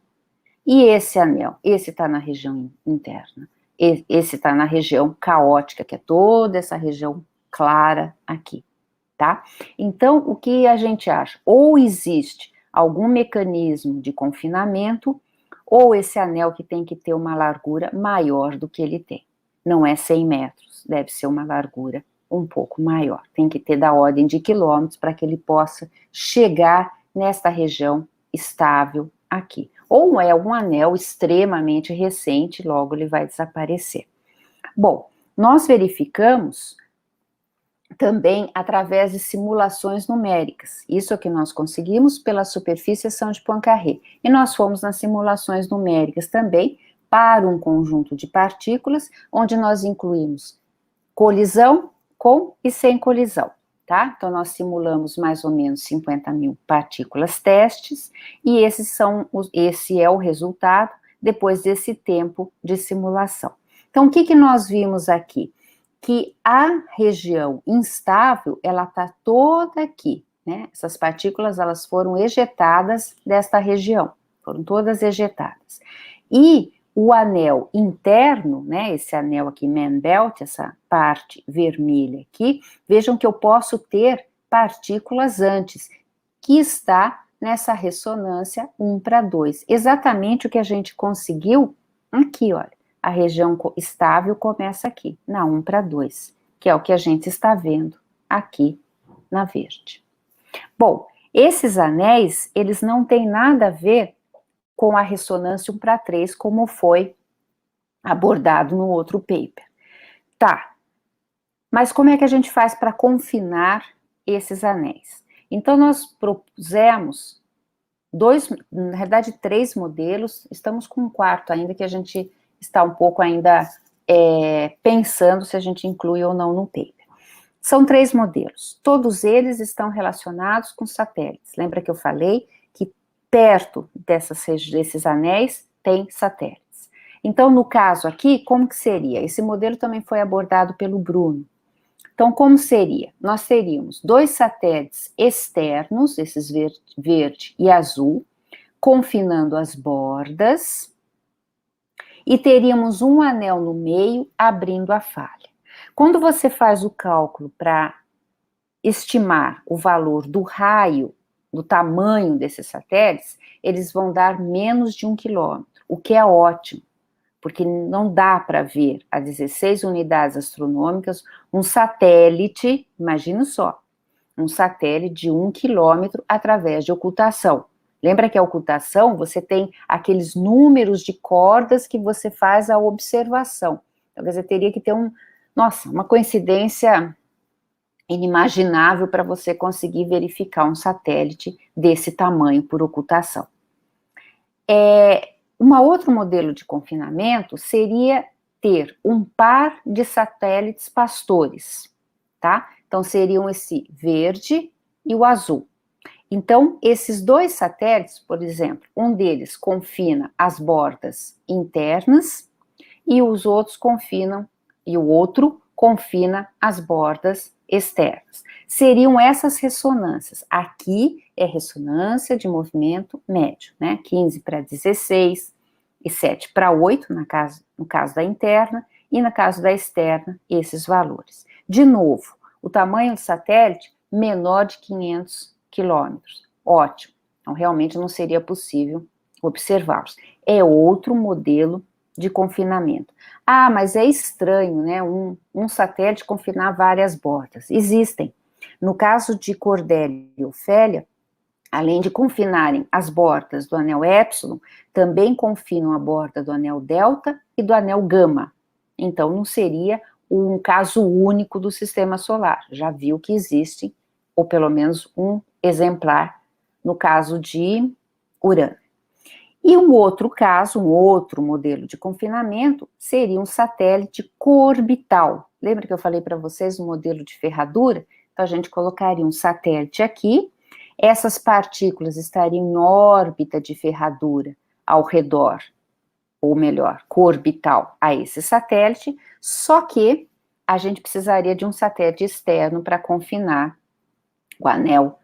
Speaker 1: E esse anel, esse está na região interna, esse está na região caótica, que é toda essa região clara aqui, tá? Então, o que a gente acha? Ou existe algum mecanismo de confinamento, ou esse anel que tem que ter uma largura maior do que ele tem. Não é 100 metros, deve ser uma largura um pouco maior. Tem que ter da ordem de quilômetros para que ele possa chegar nesta região estável aqui. Ou é um anel extremamente recente, logo ele vai desaparecer. Bom, nós verificamos também através de simulações numéricas. Isso é o que nós conseguimos pela superfície seção de Poincaré. E nós fomos nas simulações numéricas também para um conjunto de partículas, onde nós incluímos colisão com e sem colisão, tá? Então, nós simulamos mais ou menos 50.000 partículas testes, e esse é o resultado depois desse tempo de simulação. Então, o que nós vimos aqui? Que a região instável, ela está toda aqui, né? Essas partículas, elas foram ejetadas desta região, foram todas ejetadas. E o anel interno, né, esse anel aqui, Mann Belt, essa parte vermelha aqui, vejam que eu posso ter partículas antes, que está nessa ressonância 1:2. Exatamente o que a gente conseguiu aqui, olha. A região estável começa aqui, na 1:2, que é o que a gente está vendo aqui na verde. Bom, esses anéis, eles não têm nada a ver com a ressonância 1:3, como foi abordado no outro paper. Tá, mas como é que a gente faz para confinar esses anéis? Então, nós propusemos na verdade, 3 modelos, estamos com um quarto ainda, que a gente está um pouco ainda pensando se a gente inclui ou não no paper. São 3 modelos, todos eles estão relacionados com satélites. Lembra que eu falei que perto desses anéis tem satélites. Então, no caso aqui, como que seria? Esse modelo também foi abordado pelo Bruno. Então, como seria? Nós teríamos 2 satélites externos, esses verde e azul, confinando as bordas, e teríamos um anel no meio, abrindo a falha. Quando você faz o cálculo para estimar o valor do raio, do tamanho desses satélites, eles vão dar menos de 1 quilômetro, o que é ótimo, porque não dá para ver a 16 unidades astronômicas um satélite, imagina só, um satélite de 1 quilômetro através de ocultação. Lembra que a ocultação, você tem aqueles números de cordas que você faz a observação. Então, quer dizer, teria que ter uma coincidência inimaginável para você conseguir verificar um satélite desse tamanho por ocultação. Um outro modelo de confinamento seria ter um par de satélites pastores, tá? Então, seriam esse verde e o azul. Então, esses 2 satélites, por exemplo, um deles confina as bordas internas e os outros confinam, e o outro confina as bordas externas. Seriam essas ressonâncias. Aqui é ressonância de movimento médio, né? 15:16 e 7:8, no caso da interna, e no caso da externa, esses valores. De novo, o tamanho do satélite menor de 500 quilômetros. Ótimo. Então, realmente não seria possível observá-los. É outro modelo de confinamento. Ah, mas é estranho, né? Um satélite confinar várias bordas. Existem. No caso de Cordélia e Ofélia, além de confinarem as bordas do anel Épsilon, também confinam a borda do anel Delta e do anel Gama. Então, não seria um caso único do sistema solar. Já viu que existe, ou pelo menos um exemplar, no caso de Urano. E um outro caso, um outro modelo de confinamento, seria um satélite coorbital. Lembra que eu falei para vocês o modelo de ferradura? Então, a gente colocaria um satélite aqui, essas partículas estariam em órbita de ferradura ao redor, ou melhor, coorbital a esse satélite, só que a gente precisaria de um satélite externo para confinar o anel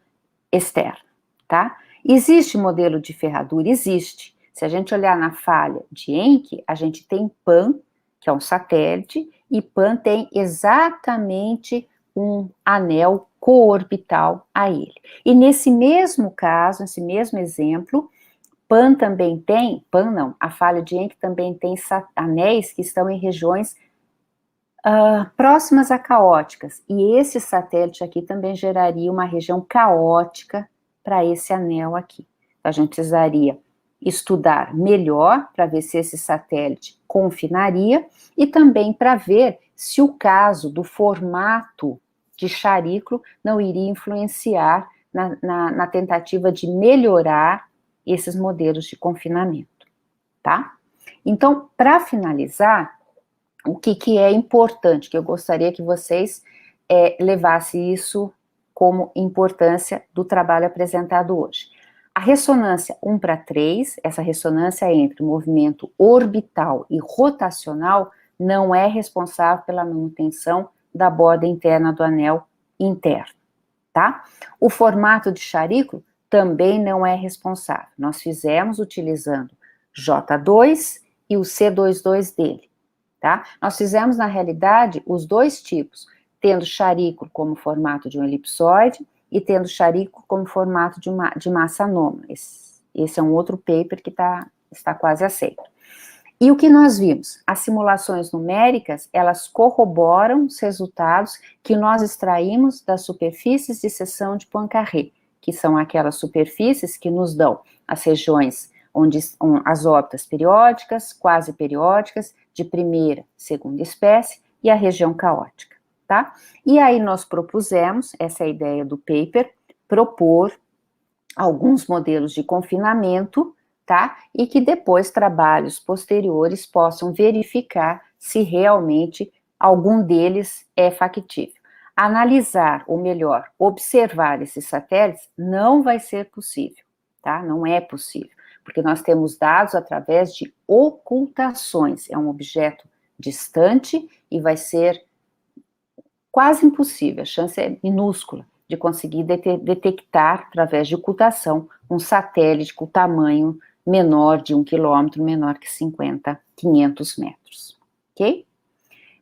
Speaker 1: externo, tá? Existe modelo de ferradura? Existe. Se a gente olhar na falha de Encke, a gente tem Pan, que é um satélite, e Pan tem exatamente um anel coorbital a ele. E nesse mesmo caso, nesse mesmo exemplo, Pan também tem, Pan não, a falha de Encke também tem anéis que estão em regiões próximas a caóticas, e esse satélite aqui também geraria uma região caótica para esse anel aqui. Então, a gente precisaria estudar melhor para ver se esse satélite confinaria e também para ver se o caso do formato de Chariclo não iria influenciar na tentativa de melhorar esses modelos de confinamento, tá? Então, para finalizar, o que é importante, que eu gostaria que vocês levassem isso como importância do trabalho apresentado hoje. A ressonância 1:3, essa ressonância entre movimento orbital e rotacional, não é responsável pela manutenção da borda interna do anel interno, tá? O formato de Chariclo também não é responsável. Nós fizemos utilizando J2 e o C22 dele, tá? Nós fizemos, na realidade, os dois tipos, tendo Chariclo como formato de um elipsoide e tendo Chariclo como formato de massa anômala. Esse é um outro paper que está quase aceito. E o que nós vimos? As simulações numéricas, elas corroboram os resultados que nós extraímos das superfícies de seção de Poincaré, que são aquelas superfícies que nos dão as regiões onde as órbitas periódicas, quase periódicas, de primeira, segunda espécie, e a região caótica, tá? E aí nós propusemos, essa é a ideia do paper, propor alguns modelos de confinamento, tá? E que depois trabalhos posteriores possam verificar se realmente algum deles é factível. Analisar, ou melhor, observar esses satélites não vai ser possível, tá? Não é possível, porque nós temos dados através de ocultações. É um objeto distante e vai ser quase impossível, a chance é minúscula de conseguir detectar, através de ocultação, um satélite com tamanho menor de 1 quilômetro, menor que 500 metros, ok?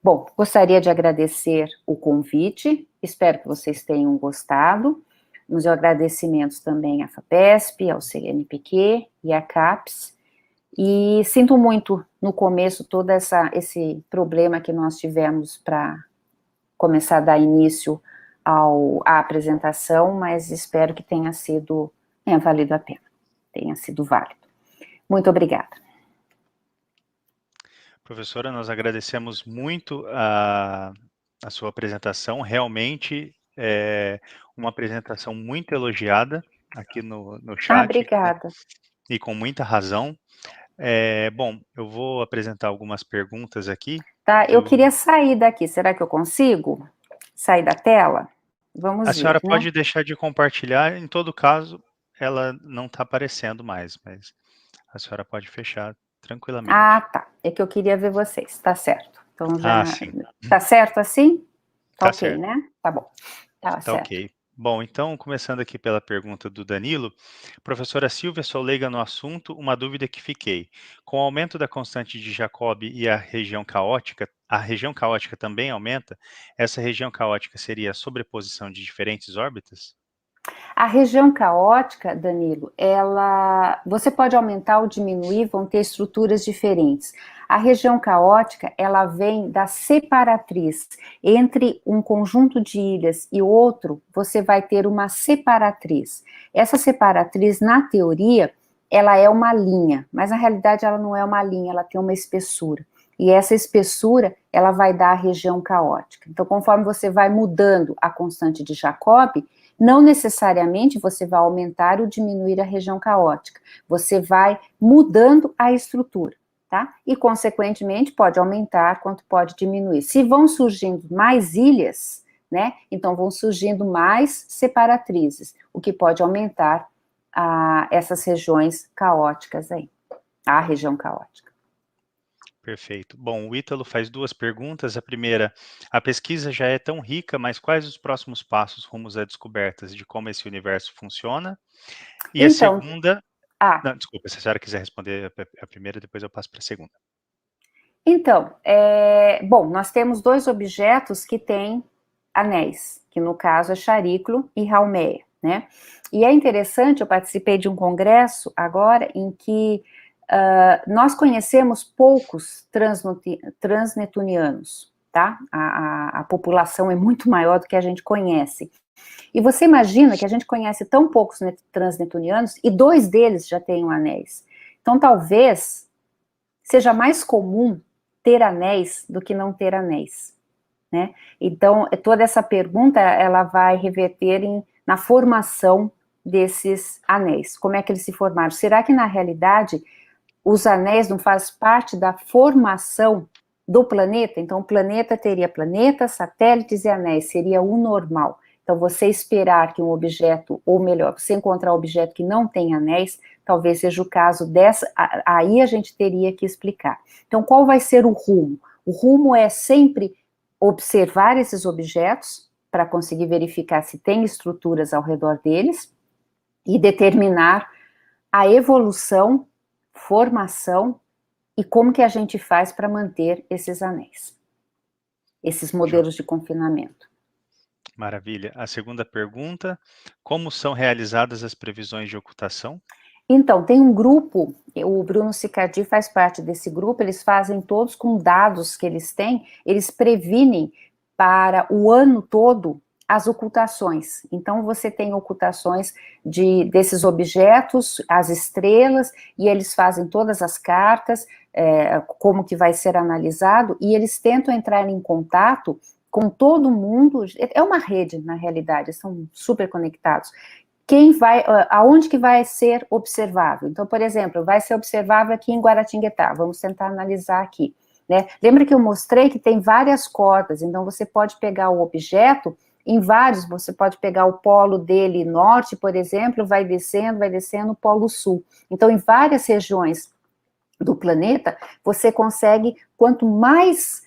Speaker 1: Bom, gostaria de agradecer o convite, espero que vocês tenham gostado. Meus agradecimentos também à FAPESP, ao CNPq e à CAPES, e sinto muito no começo todo esse problema que nós tivemos para começar a dar início à apresentação, mas espero que tenha valido a pena, tenha sido válido. Muito obrigada.
Speaker 2: Professora, nós agradecemos muito a sua apresentação, realmente é uma apresentação muito elogiada aqui no chat.
Speaker 1: Obrigada.
Speaker 2: E com muita razão. Bom, eu vou apresentar algumas perguntas aqui.
Speaker 1: Tá, eu queria sair daqui, será que eu consigo sair da tela? Vamos ver,
Speaker 2: A senhora
Speaker 1: né?
Speaker 2: pode deixar de compartilhar, em todo caso, ela não está aparecendo mais, mas a senhora pode fechar tranquilamente.
Speaker 1: Ah, tá, é que eu queria ver vocês, tá certo. Então já,
Speaker 2: sim.
Speaker 1: Tá certo assim?
Speaker 2: Tá
Speaker 1: ok,
Speaker 2: certo.
Speaker 1: né? Tá bom, tá certo.
Speaker 2: Ok. Bom, então, começando aqui pela pergunta do Danilo, professora Silvia, sou leiga no assunto, uma dúvida que fiquei. Com o aumento da constante de Jacobi e a região caótica também aumenta? Essa região caótica seria a sobreposição de diferentes órbitas?
Speaker 1: A região caótica, Danilo, você pode aumentar ou diminuir, vão ter estruturas diferentes. A região caótica, ela vem da separatriz. Entre um conjunto de ilhas e outro, você vai ter uma separatriz. Essa separatriz, na teoria, ela é uma linha, mas na realidade ela não é uma linha, ela tem uma espessura. E essa espessura, ela vai dar a região caótica. Então, conforme você vai mudando a constante de Jacobi, não necessariamente você vai aumentar ou diminuir a região caótica, você vai mudando a estrutura, tá? E, consequentemente, pode aumentar quanto pode diminuir. Se vão surgindo mais ilhas, né, então vão surgindo mais separatrizes, o que pode aumentar essas regiões caóticas aí, a região caótica.
Speaker 2: Perfeito. Bom, o Ítalo faz duas perguntas. A primeira, a pesquisa já é tão rica, mas quais os próximos passos rumos a descobertas de como esse universo funciona? E
Speaker 1: Então,
Speaker 2: a segunda... Não, desculpa, se a senhora quiser responder a primeira, depois eu passo para a segunda.
Speaker 1: Então, bom, nós temos dois objetos que têm anéis, que no caso é Chariclo e Haumea, né? E é interessante, eu participei de um congresso agora em que nós conhecemos poucos transnetunianos, tá? A população é muito maior do que a gente conhece. E você imagina que a gente conhece tão poucos transnetunianos e dois deles já têm anéis. Então, talvez seja mais comum ter anéis do que não ter anéis, né? Então, toda essa pergunta, ela vai reverter na formação desses anéis. Como é que eles se formaram? Será que, na realidade, os anéis não fazem parte da formação do planeta? Então, o planeta teria planetas, satélites e anéis, seria o normal. Então, você esperar que um objeto, ou melhor, você encontrar um objeto que não tem anéis, talvez seja o caso dessa, aí a gente teria que explicar. Então, qual vai ser o rumo? O rumo é sempre observar esses objetos, para conseguir verificar se tem estruturas ao redor deles, e determinar a evolução, formação, e como que a gente faz para manter esses anéis, esses modelos de confinamento.
Speaker 2: Maravilha. A segunda pergunta, como são realizadas as previsões de ocultação?
Speaker 1: Então, tem um grupo, o Bruno Sicardi faz parte desse grupo, eles fazem todos com dados que eles têm, eles previnem para o ano todo as ocultações. Então, você tem ocultações desses objetos, as estrelas, e eles fazem todas as cartas, como que vai ser analisado, e eles tentam entrar em contato com todo mundo, é uma rede, na realidade, são super conectados. Quem vai, aonde que vai ser observável? Então, por exemplo, vai ser observável aqui em Guaratinguetá, vamos tentar analisar aqui, né? Lembra que eu mostrei que tem várias cordas, então você pode pegar o objeto em vários, você pode pegar o polo dele norte, por exemplo, vai descendo o polo sul. Então, em várias regiões do planeta, você consegue, quanto mais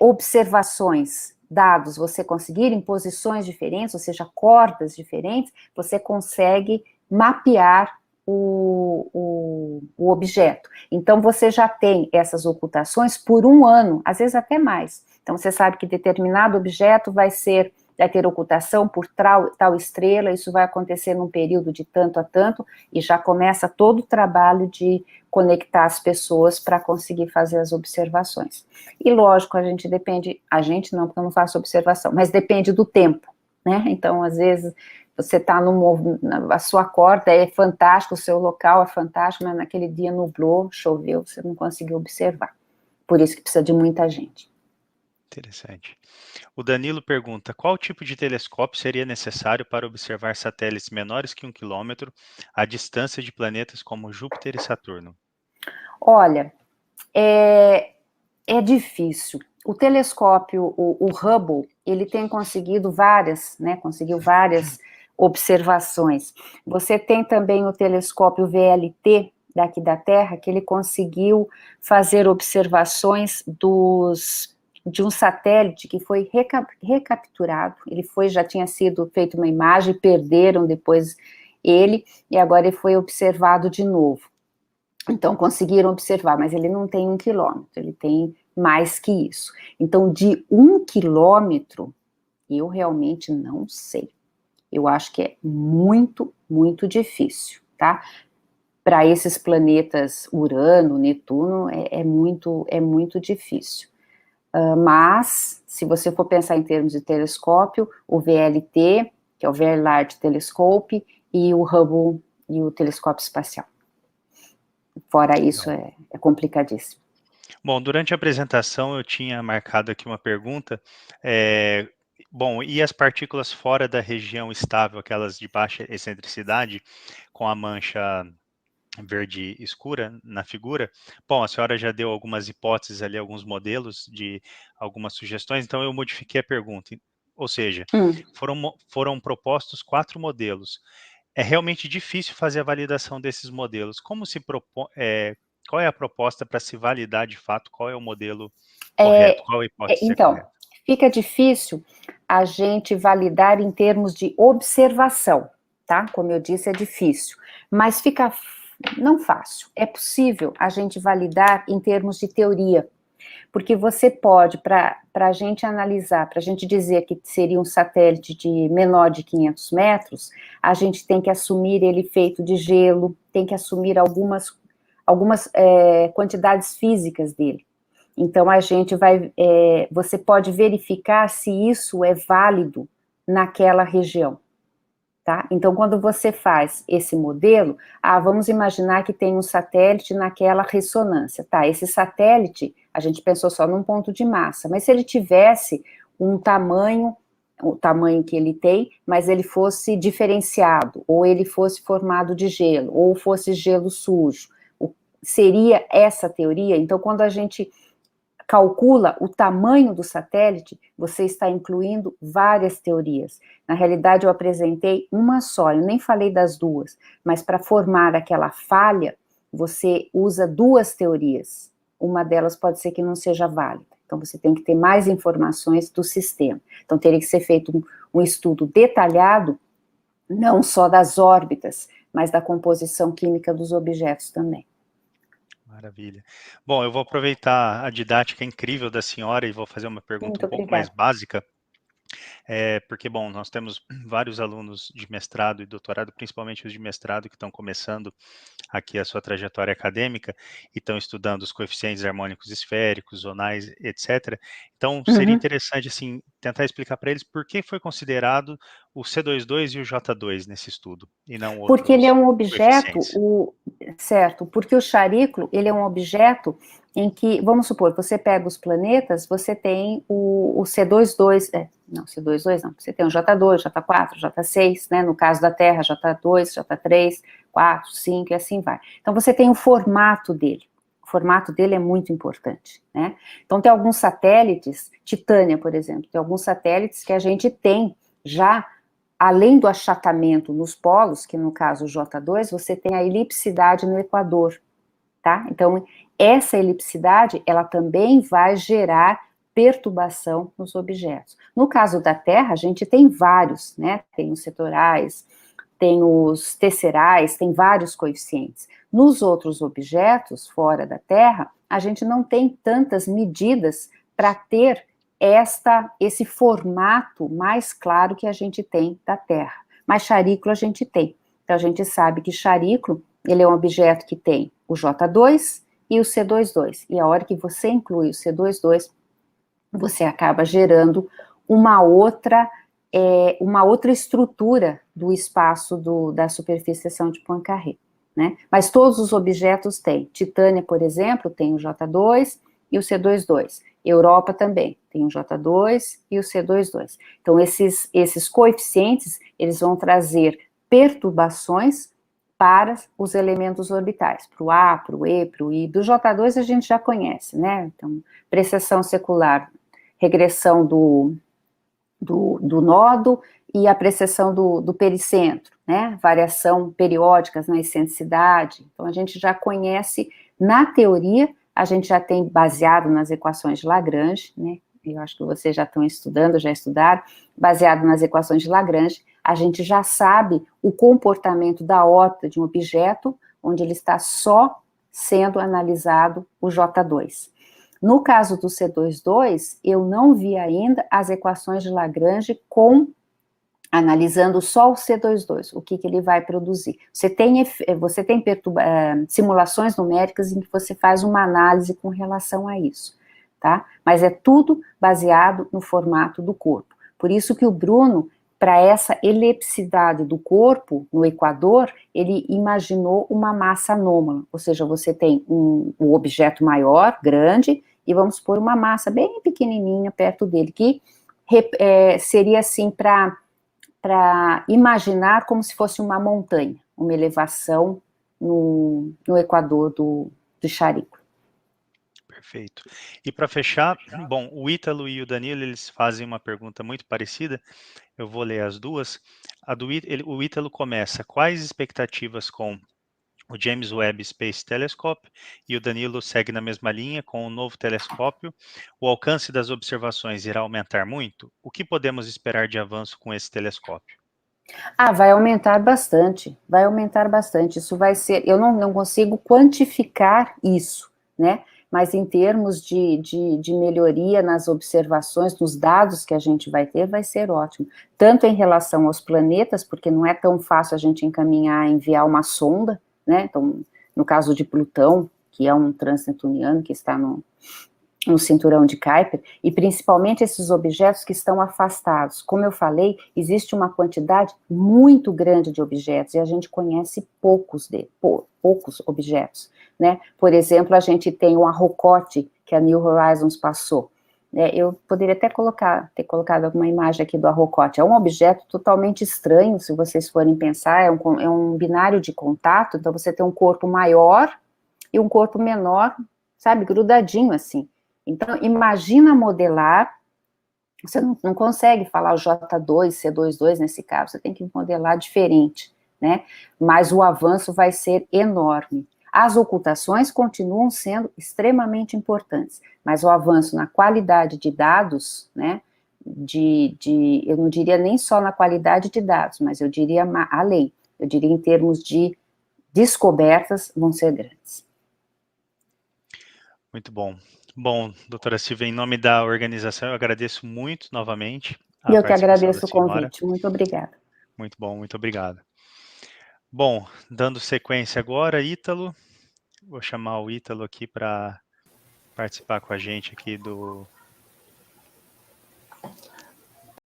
Speaker 1: observações, dados você conseguir em posições diferentes, ou seja, cordas diferentes, você consegue mapear o objeto. Então, você já tem essas ocultações por um ano, às vezes até mais. Então, você sabe que determinado objeto vai ter ocultação por tal estrela, isso vai acontecer num período de tanto a tanto, e já começa todo o trabalho de conectar as pessoas para conseguir fazer as observações. E lógico, a gente não, porque eu não faço observação, mas depende do tempo, né? Então, às vezes, você está a sua corda é fantástica, o seu local é fantástico, mas naquele dia nublou, choveu, você não conseguiu observar. Por isso que precisa de muita gente.
Speaker 2: Interessante. O Danilo pergunta, qual tipo de telescópio seria necessário para observar satélites menores que 1 quilômetro à distância de planetas como Júpiter e Saturno?
Speaker 1: Olha, é difícil. O telescópio, o Hubble, ele tem conseguiu várias observações. Você tem também o telescópio VLT, daqui da Terra, que ele conseguiu fazer observações de um satélite que foi recapturado, já tinha sido feita uma imagem, perderam depois ele, e agora ele foi observado de novo. Então, conseguiram observar, mas ele não tem 1 quilômetro, ele tem mais que isso. Então, de 1 quilômetro, eu realmente não sei. Eu acho que é muito, muito difícil, tá? Para esses planetas Urano, Netuno, é muito difícil. Mas, se você for pensar em termos de telescópio, o VLT, que é o Very Large Telescope, e o Hubble, e o telescópio espacial. Fora isso, é complicadíssimo.
Speaker 2: Bom, durante a apresentação eu tinha marcado aqui uma pergunta, bom, e as partículas fora da região estável, aquelas de baixa excentricidade, com a mancha verde escura na figura? Bom, a senhora já deu algumas hipóteses ali, alguns modelos de algumas sugestões, então eu modifiquei a pergunta. Ou seja, foram propostos 4 modelos. É realmente difícil fazer a validação desses modelos. Qual é a proposta para se validar de fato qual é o modelo correto? Qual a hipótese
Speaker 1: Então,
Speaker 2: correta?
Speaker 1: fica difícil a gente validar em termos de observação, tá? Como eu disse, é difícil. Mas fica não fácil. É possível a gente validar em termos de teoria. Porque você pode, para a gente analisar, para a gente dizer que seria um satélite de menor de 500 metros, a gente tem que assumir ele feito de gelo, tem que assumir algumas quantidades físicas dele. Então, você pode verificar se isso é válido naquela região, tá? Então, quando você faz esse modelo, vamos imaginar que tem um satélite naquela ressonância, tá? Esse satélite, a gente pensou só num ponto de massa, mas se ele tivesse o tamanho que ele tem, mas ele fosse diferenciado, ou ele fosse formado de gelo, ou fosse gelo sujo, seria essa teoria? Então, quando a gente calcula o tamanho do satélite, você está incluindo várias teorias. Na realidade, eu apresentei uma só, eu nem falei das duas, mas para formar aquela falha, você usa duas teorias. Uma delas pode ser que não seja válida. Então, você tem que ter mais informações do sistema. Então, teria que ser feito um estudo detalhado, não só das órbitas, mas da composição química dos objetos também.
Speaker 2: Maravilha. Bom, eu vou aproveitar a didática incrível da senhora e vou fazer uma pergunta
Speaker 1: Muito
Speaker 2: um pouco mais
Speaker 1: obrigada.
Speaker 2: básica, porque, bom, nós temos vários alunos de mestrado e doutorado, principalmente os de mestrado que estão começando aqui a sua trajetória acadêmica e estão estudando os coeficientes harmônicos esféricos, zonais, etc. Então, seria interessante, assim, tentar explicar para eles por que foi considerado o C22 e o J2 nesse estudo, e não
Speaker 1: Porque ele é
Speaker 2: outros
Speaker 1: um objeto,
Speaker 2: coeficientes.
Speaker 1: certo, porque o charículo, ele é um objeto em que, vamos supor, você pega os planetas, você tem o C22, não, C22 não, você tem o J2, J4, J6, né, no caso da Terra, J2, J3, 4, 5 e assim vai. Então você tem o formato dele é muito importante, né? Então tem alguns satélites, Titânia, por exemplo, tem alguns satélites que a gente tem já, além do achatamento nos polos, que no caso o J2, você tem a elipsidade no equador, tá? Então, essa elipsidade, ela também vai gerar perturbação nos objetos. No caso da Terra, a gente tem vários, né? Tem os setorais, tem os tesserais, tem vários coeficientes. Nos outros objetos, fora da Terra, a gente não tem tantas medidas para ter esse formato mais claro que a gente tem da Terra. Mas charículo a gente tem. Então, a gente sabe que charículo, ele é um objeto que tem o J2 e o C22. E a hora que você inclui o C22, você acaba gerando uma outra estrutura do espaço da superfície de seção de Poincaré, né? Mas todos os objetos têm. Titânia, por exemplo, tem o J2 e o C22. Europa também tem o J2 e o C22. Então, esses coeficientes, eles vão trazer perturbações para os elementos orbitais, para o A, para o E, para o I. Do J2 a gente já conhece, né? Então, precessão secular, regressão do nodo e a precessão do pericentro, né? Variação periódicas na excentricidade. Então, a gente já conhece, na teoria, a gente já tem baseado nas equações de Lagrange, né? Eu acho que vocês já estão estudando, já estudaram, baseado nas equações de Lagrange, a gente já sabe o comportamento da órbita de um objeto, onde ele está só sendo analisado o J2. No caso do C22, eu não vi ainda as equações de Lagrange analisando só o C22, o que ele vai produzir. Você tem simulações numéricas em que você faz uma análise com relação a isso, tá? Mas é tudo baseado no formato do corpo. Por isso que o Bruno, para essa elipsidade do corpo no equador, ele imaginou uma massa anômala, ou seja, você tem um objeto maior, grande, e vamos pôr uma massa bem pequenininha perto dele, que seria assim para imaginar como se fosse uma montanha, uma elevação no equador do charículo.
Speaker 2: Perfeito. E para fechar, bom, o Ítalo e o Danilo, eles fazem uma pergunta muito parecida, eu vou ler as duas. O Ítalo começa, quais expectativas com o James Webb Space Telescope, e o Danilo segue na mesma linha com o novo telescópio. O alcance das observações irá aumentar muito? O que podemos esperar de avanço com esse telescópio?
Speaker 1: Vai aumentar bastante, isso vai ser, eu não consigo quantificar isso, né, mas em termos de melhoria nas observações, nos dados que a gente vai ter, vai ser ótimo, tanto em relação aos planetas, porque não é tão fácil a gente enviar uma sonda, né, então, no caso de Plutão, que é um transneptuniano que está no cinturão de Kuiper, e principalmente esses objetos que estão afastados. Como eu falei, existe uma quantidade muito grande de objetos, e a gente conhece poucos objetos, né? Por exemplo, a gente tem o Arrokote, que a New Horizons passou. Eu poderia até ter colocado alguma imagem aqui do Arrokote. É um objeto totalmente estranho, se vocês forem pensar, é um binário de contato, então você tem um corpo maior e um corpo menor, sabe, grudadinho assim. Então, imagina modelar, você não consegue falar o J2, C22 nesse caso, você tem que modelar diferente, né? Mas o avanço vai ser enorme. As ocultações continuam sendo extremamente importantes, mas o avanço na qualidade de dados, né? Eu não diria nem só na qualidade de dados, mas eu diria além, eu diria em termos de descobertas, vão ser grandes.
Speaker 2: Muito bom. Bom, doutora Silvia, em nome da organização, eu agradeço muito novamente a
Speaker 1: E eu que
Speaker 2: participação da
Speaker 1: agradeço o
Speaker 2: senhora.
Speaker 1: convite, muito obrigada.
Speaker 2: Muito bom, muito obrigado. Bom, dando sequência agora, Ítalo, vou chamar o Ítalo aqui para participar com a gente aqui do